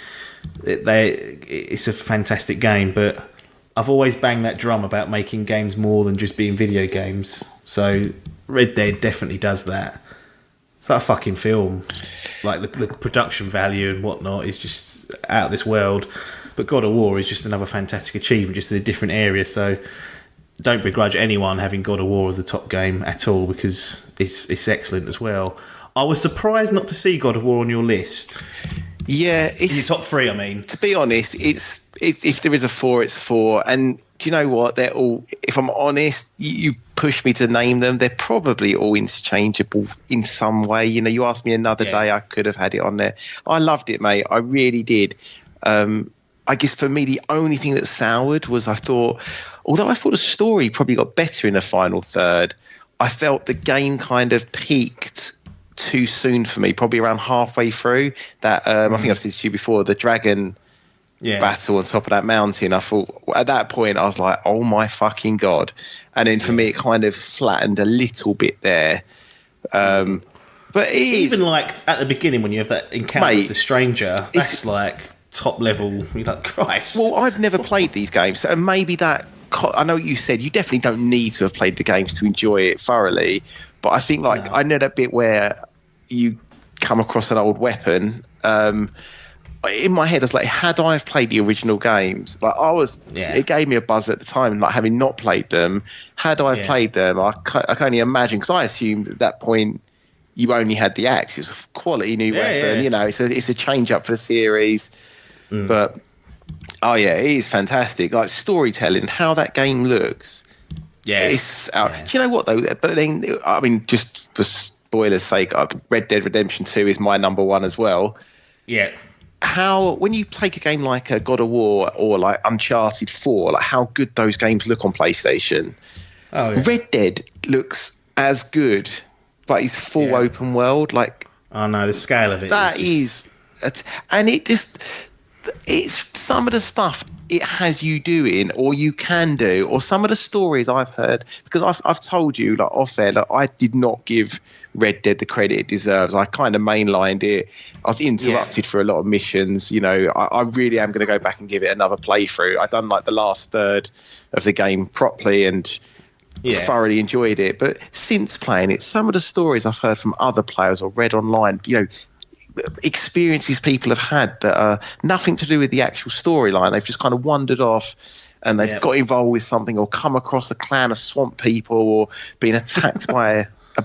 It's a fantastic game, but I've always banged that drum about making games more than just being video games. So Red Dead definitely does that. It's like a fucking film. The production value and whatnot is just out of this world. But God of War is just another fantastic achievement, just in a different area. So don't begrudge anyone having God of War as the top game at all, because it's excellent as well. I was surprised not to see God of War on your list. Yeah, it's in your top three. I mean, to be honest, if there is a 4, it's 4. And do you know what? They're all. If I'm honest, you push me to name them. They're probably all interchangeable in some way. You asked me another day, I could have had it on there. I loved it, mate. I really did. I guess for me, the only thing that soured was I thought the story probably got better in the final third, I felt the game kind of peaked too soon for me, probably around halfway through that. I think I've said to you before, the dragon battle on top of that mountain. I thought at that point I was like, oh my fucking god. And then for me it kind of flattened a little bit there. But even at the beginning when you have that encounter with the stranger, that's top level. You're like, Christ. Well, I've never played these games, and maybe that. I know what you said, you definitely don't need to have played the games to enjoy it thoroughly, but I think I know that bit where you come across an old weapon. in my head, I was like, had I have played the original games, like it gave me a buzz at the time, like having not played them. Had I have played them, I can only imagine, because I assumed at that point you only had the axe. It's a quality new weapon, you know. It's a change up for the series, but it is fantastic. Like storytelling, how that game looks. Yeah, it's out. Do you know what though? But then, I mean, just for spoilers' sake, Red Dead Redemption 2 is my number one as well. Yeah. How, when you take a game like a God of War or like Uncharted 4, like how good those games look on PlayStation. Oh, yeah. Red Dead looks as good, but it's full open world. Like, oh no, the scale of it. And it's some of the stuff it has you doing, or you can do, or some of the stories I've heard, because I've told you like off air that I did not give Red Dead the credit it deserves. I kind of mainlined it. I was interrupted for a lot of missions. You know, I really am going to go back and give it another playthrough. I've done like the last third of the game properly and thoroughly enjoyed it. But since playing it, some of the stories I've heard from other players or read online, you know, experiences people have had that are nothing to do with the actual storyline. They've just kind of wandered off and they've got involved with something, or come across a clan of swamp people, or been attacked by a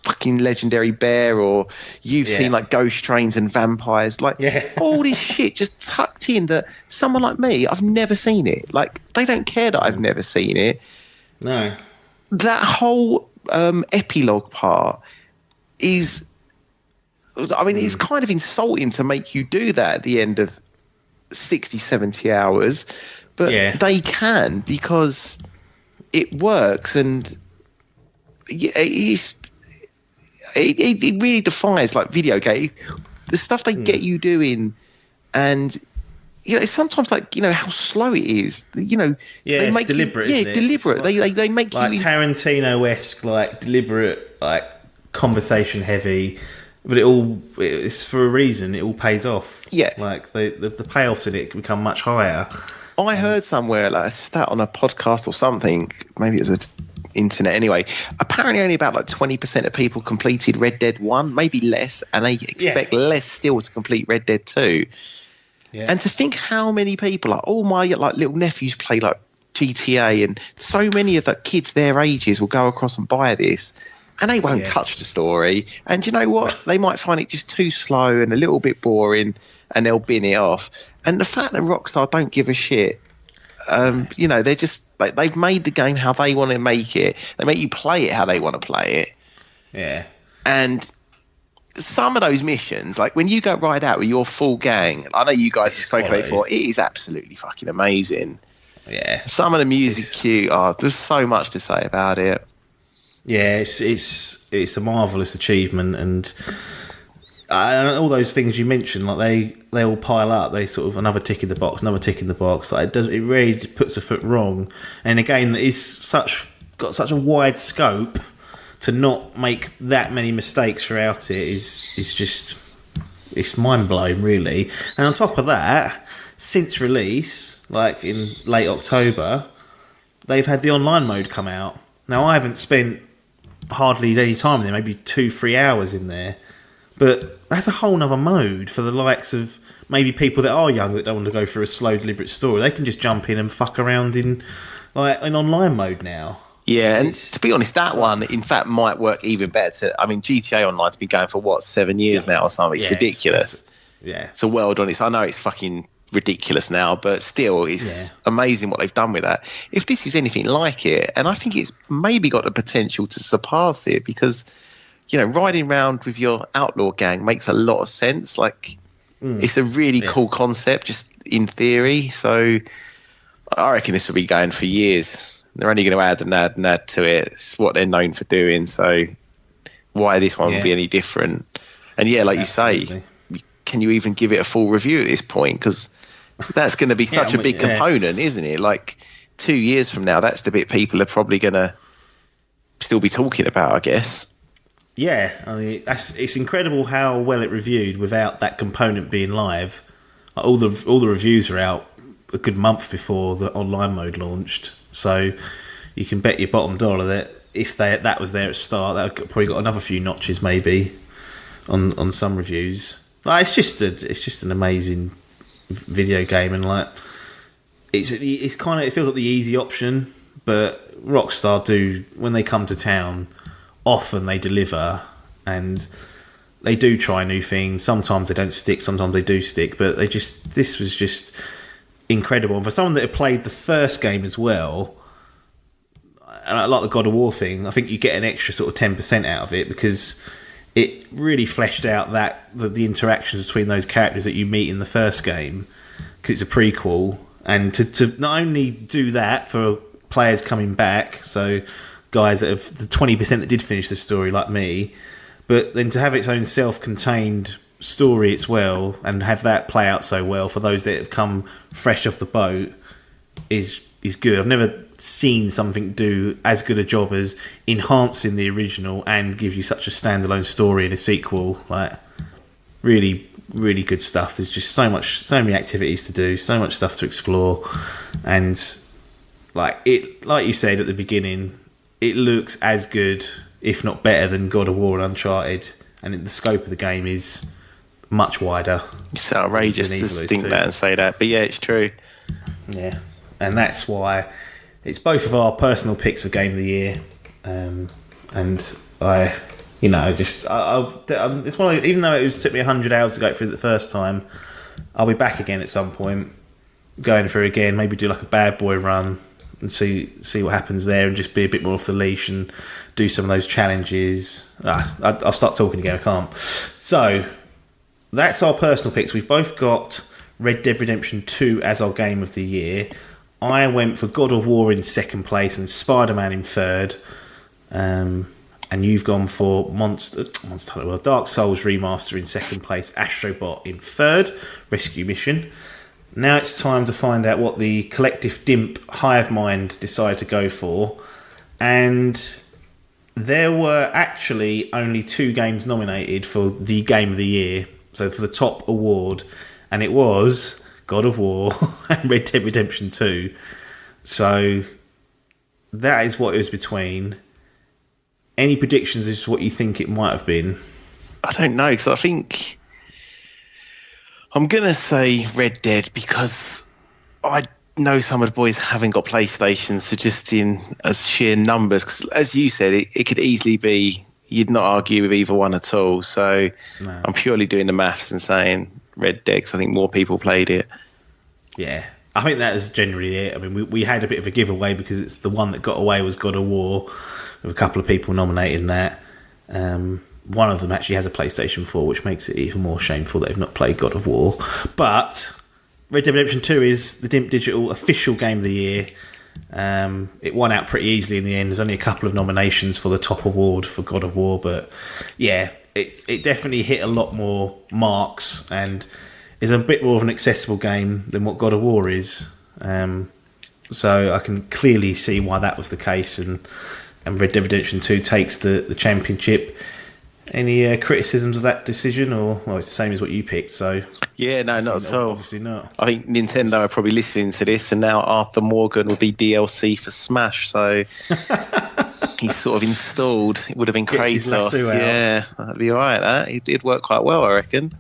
fucking legendary bear, or you've seen like ghost trains and vampires, like all this shit just tucked in that someone like me, I've never seen it. Like, they don't care that I've never seen it. No. That whole epilogue part is, I mean, it's kind of insulting to make you do that at the end of 60, 70 hours, but they can, because it works, and it really defies like video game. The stuff they get you doing, and you know, sometimes like, you know, how slow it is. You know, they make deliberate. Deliberate. Like, they make like you Tarantino-esque, like deliberate, like conversation heavy. But it's for a reason. It all pays off. Yeah, like the payoffs in it become much higher. I heard somewhere, like a stat on a podcast or something, maybe it was the internet anyway, apparently only about like 20% of people completed Red Dead 1, maybe less, and they expect less still to complete Red Dead 2. Yeah. And to think how many people, like all my like little nephews play like GTA, and so many of the kids their ages will go across and buy this, and they won't touch the story. And you know what? They might find it just too slow and a little bit boring, and they'll bin it off. And the fact that Rockstar don't give a shit, you know, they're just like, they've made the game how they want to make it. They make you play it how they want to play it. Yeah. And some of those missions, like when you go ride out with your full gang, I know you guys have spoken about it before, it is absolutely fucking amazing. Yeah. Some of the music cue, there's so much to say about it. Yeah, it's a marvellous achievement, and all those things you mentioned, like they all pile up. They sort of another tick in the box. Like it really puts a foot wrong. And a game that is got such a wide scope, to not make that many mistakes throughout it is just, it's mind blowing, really. And on top of that, since release, like in late October, they've had the online mode come out. Now, I haven't spent hardly any time in there, maybe 2-3 hours in there, but that's a whole nother mode for the likes of maybe people that are young that don't want to go through a slow, deliberate story. They can just jump in and fuck around in like an online mode now. Yeah, and to be honest, that one, in fact, might work even better. I mean, GTA Online's been going for, 7 years now or something? It's ridiculous. It's a world on its... I know it's fucking ridiculous now, but still, it's amazing what they've done with that. If this is anything like it, and I think it's maybe got the potential to surpass it, because, you know, riding around with your outlaw gang makes a lot of sense. Like, it's a really cool concept, just in theory. So I reckon this will be going for years. They're only going to add and add to it. It's what they're known for doing. So why this one would be any different? And like you say, can you even give it a full review at this point? Because that's going to be such a big component, isn't it? Like 2 years from now, that's the bit people are probably going to still be talking about, I guess. Yeah, I mean, it's incredible how well it reviewed without that component being live. Like, all the reviews are out a good month before the online mode launched, so you can bet your bottom dollar that if that was there at start, that probably got another few notches maybe on some reviews. Like, it's just an amazing video game, and like it's kind of, it feels like the easy option, but Rockstar do, when they come to town, often they deliver, and they do try new things. Sometimes they don't stick, sometimes they do stick, but this was just incredible. And for someone that had played the first game as well, and I like the God of War thing, I think you get an extra sort of 10% out of it, because it really fleshed out the interactions between those characters that you meet in the first game, because it's a prequel. And to not only do that for players coming back, so guys that have the 20% that did finish the story like me, but then to have its own self-contained story as well, and have that play out so well for those that have come fresh off the boat is good. I've never seen something do as good a job as enhancing the original and give you such a standalone story in a sequel. Like, really, really good stuff. There's just so many activities to do, so much stuff to explore, and like you said at the beginning, it looks as good, if not better, than God of War and Uncharted, and the scope of the game is much wider. It's outrageous to think that and say that, but yeah, it's true. Yeah, and that's why it's both of our personal picks for Game of the Year, and I, it's one of, even though it took me 100 hours to go through it the first time, I'll be back again at some point, going through again, maybe do like a bad boy run and see what happens there, and just be a bit more off the leash and do some of those challenges. I'll start talking again, I can't. So that's our personal picks. We've both got Red Dead Redemption 2 as our Game of the Year. I went for God of War in second place and Spider-Man in third. And you've gone for Monster Hunter World Dark Souls Remaster in second place, Astrobot in third, Rescue Mission. Now it's time to find out what the collective Dimp hive mind decided to go for. And there were actually only 2 games nominated for the Game of the Year, so for the top award, and it was God of War and Red Dead Redemption 2. So that is what it was between. Any predictions as to what you think it might have been? I don't know, because I think I'm going to say Red Dead, because I know some of the boys haven't got PlayStations, so just in as sheer numbers, because as you said, it could easily be, you'd not argue with either one at all. So no. I'm purely doing the maths and saying Red Dead, because I think more people played it. Yeah, I think that is generally it. I mean, we had a bit of a giveaway, because it's the one that got away was God of War, with a couple of people nominating that. One of them actually has a PlayStation 4, which makes it even more shameful that they've not played God of War. But Red Dead Redemption 2 is the Dimp Digital official Game of the Year. It won out pretty easily in the end. There's only a couple of nominations for the top award for God of War, but yeah, it definitely hit a lot more marks and is a bit more of an accessible game than what God of War is. So I can clearly see why that was the case, and Red Dead Redemption 2 takes the championship. Any criticisms of that decision, or it's the same as what you picked? So yeah, no, not at all. Obviously not. I think Nintendo are probably listening to this, and now Arthur Morgan will be DLC for Smash. So he's sort of installed. It would have been Kratos. Yeah, that'd be all right. That it'd work quite well, I reckon.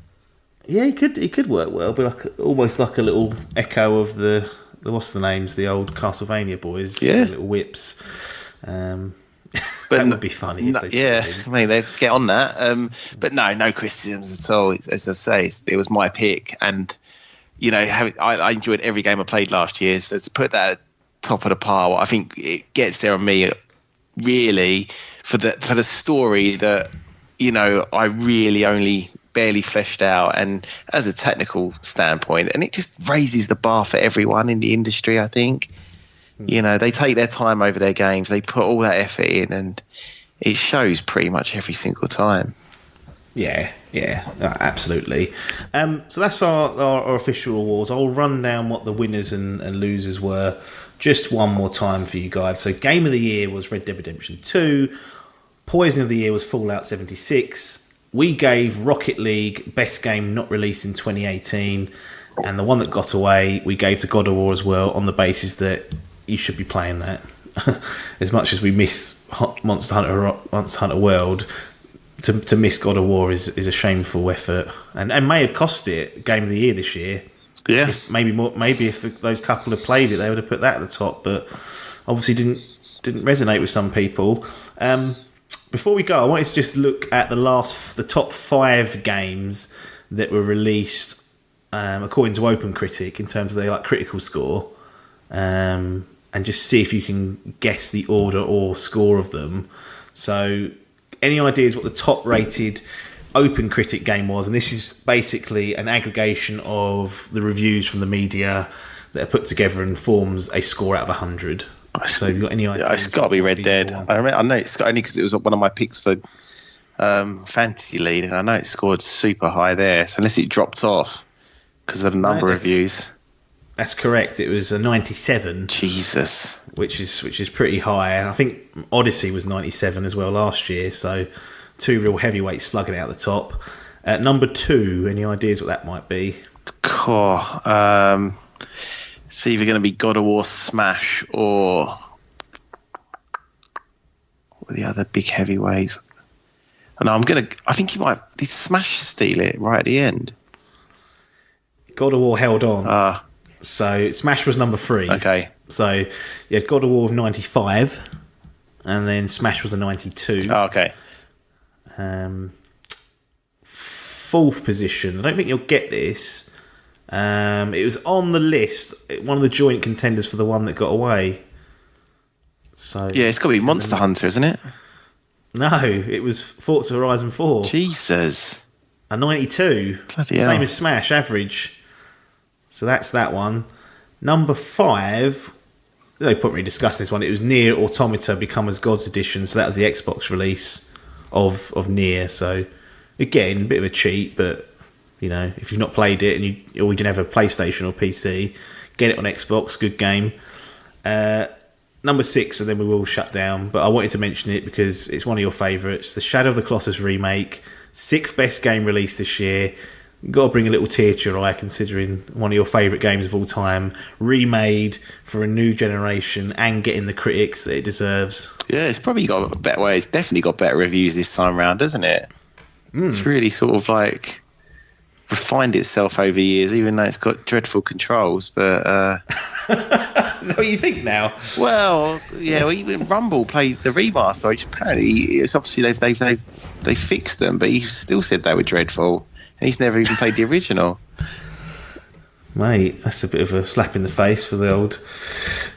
Yeah, he could work well, but almost like a little echo of the what's the names, the old Castlevania boys. Yeah, little whips. But that would be funny. If they they'd get on that. But no criticisms at all. As I say, it was my pick, and I enjoyed every game I played last year. So to put that at top of the pile, I think it gets there on me really for the story that I really only barely fleshed out, and as a technical standpoint, and it just raises the bar for everyone in the industry, I think. They take their time over their games. They put all that effort in, and it shows pretty much every single time. Yeah, absolutely. So that's our official awards. I'll run down what the winners and losers were just one more time for you guys. So Game of the Year was Red Dead Redemption 2. Poison of the Year was Fallout 76. We gave Rocket League Best Game Not Released in 2018. And the one that got away, we gave to God of War as well, on the basis that you should be playing that. As much as we miss Monster Hunter World, to miss God of War is a shameful effort, and may have cost it Game of the Year this year. Yeah, Maybe if those couple had played it, they would have put that at the top, but obviously didn't resonate with some people. Before we go, I wanted to just look at the top 5 games that were released according to OpenCritic in terms of their critical score, and just see if you can guess the order or score of them. So, any ideas what the top rated OpenCritic game was? And this is basically an aggregation of the reviews from the media that are put together and forms a score out of 100. So, have you got any ideas? Yeah, it's got to be Red Dead. I know it's only because it was one of my picks for Fantasy League, and I know it scored super high there. So unless it dropped off because of the number of views. That's correct. It was a 97. Jesus, which is pretty high. And I think Odyssey was 97 as well last year. So 2 real heavyweights slugging it out the top. At number 2, any ideas what that might be? Cool. It's either going to be God of War Smash or the other big heavyweights. And I think he might. Did Smash steal it right at the end? God of War held on. So Smash was number 3. Okay. So you had God of War of 95, and then Smash was a 92. Oh, okay. 4th position. I don't think you'll get this. It was on the list, one of the joint contenders for the one that got away. So yeah, it's got to be Monster Hunter, isn't it? No, it was Forza Horizon 4. Jesus. A 92. Bloody hell. Same as Smash, average. So that's that one. Number 5, no point really discussing this one. It was Nier Automata Become as Gods Edition. So that was the Xbox release of Nier. So again, a bit of a cheat, but if you've not played it or you didn't have a PlayStation or PC, get it on Xbox. Good game. Number 6, and then we will shut down. But I wanted to mention it because it's one of your favourites. The Shadow of the Colossus remake, 6th best game released this year. Got to bring a little tear to your eye considering one of your favourite games of all time, remade for a new generation and getting the critics that it deserves. Yeah, it's probably got a better way. It's definitely got better reviews this time around, doesn't it? It's really sort of refined itself over years, even though it's got dreadful controls. But is that what you think now? Well, yeah. Well, even Rumble played the remaster, which apparently it's obviously they fixed them, but he still said they were dreadful, and he's never even played the original. Mate, that's a bit of a slap in the face for the old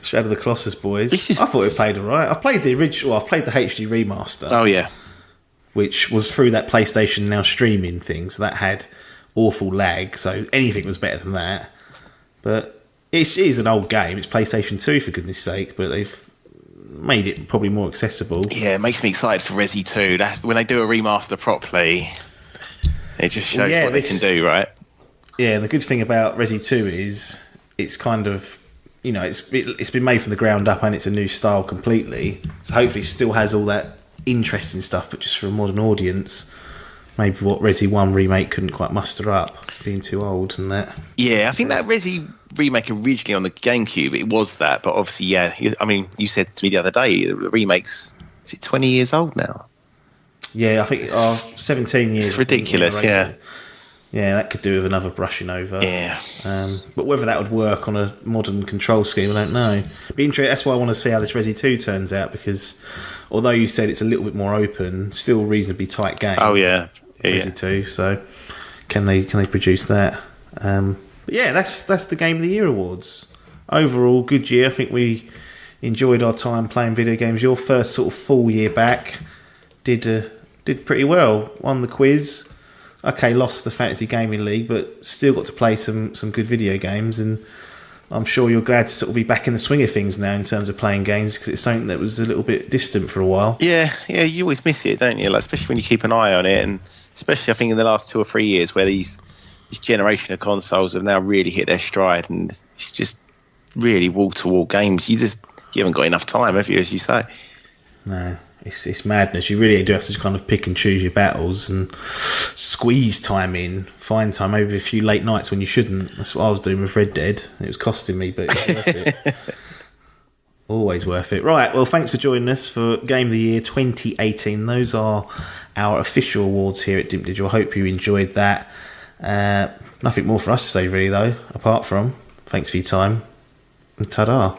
Shadow of the Colossus boys. I thought it played all right. I've played the original. I've played the HD remaster. Oh yeah, which was through that PlayStation Now streaming thing, so that had awful lag. So anything was better than that. But it is an old game. It's PlayStation 2 for goodness sake, but they've made it probably more accessible. Yeah, it makes me excited for Resi 2. That's when they do a remaster properly. It just shows what they can do, right? Yeah, and the good thing about Resi 2 is it's kind of, it's been made from the ground up and it's a new style completely. So hopefully it still has all that interesting stuff, but just for a modern audience. Maybe what Resi 1 remake couldn't quite muster up, being too old and that. Yeah, I think that Resi remake originally on the GameCube, it was that. But obviously, yeah, I mean, you said to me the other day, the remake's, is it 20 years old now? Yeah, I think it's 17 years. It's ridiculous, yeah. Yeah, that could do with another brushing over. Yeah. But whether that would work on a modern control scheme, I don't know. Be interesting. That's why I want to see how this Resi 2 turns out, because although you said it's a little bit more open, still reasonably tight game. Oh, yeah. Resi 2, so can they produce that? But yeah, that's the Game of the Year awards. Overall, good year. I think we enjoyed our time playing video games. Your first sort of full year back did pretty well. Won the quiz. Okay, lost the Fantasy Gaming League, but still got to play some good video games, and I'm sure you're glad to sort of be back in the swing of things now in terms of playing games, because it's something that was a little bit distant for a while. Yeah, you always miss it, don't you? Especially when you keep an eye on it, and especially I think in the last 2 or 3 years where this generation of consoles have now really hit their stride, and it's just really wall-to-wall games. You haven't got enough time, have you, as you say? No. It's madness. You really do have to kind of pick and choose your battles and squeeze time in, find time, maybe a few late nights when you shouldn't. That's what I was doing with Red Dead. It was costing me, but it was worth it. Always worth it. Right, well, thanks for joining us for Game of the Year 2018. Those are our official awards here at Dimp Digital. I hope you enjoyed that. Nothing more for us to say, really, though, apart from thanks for your time and ta-da.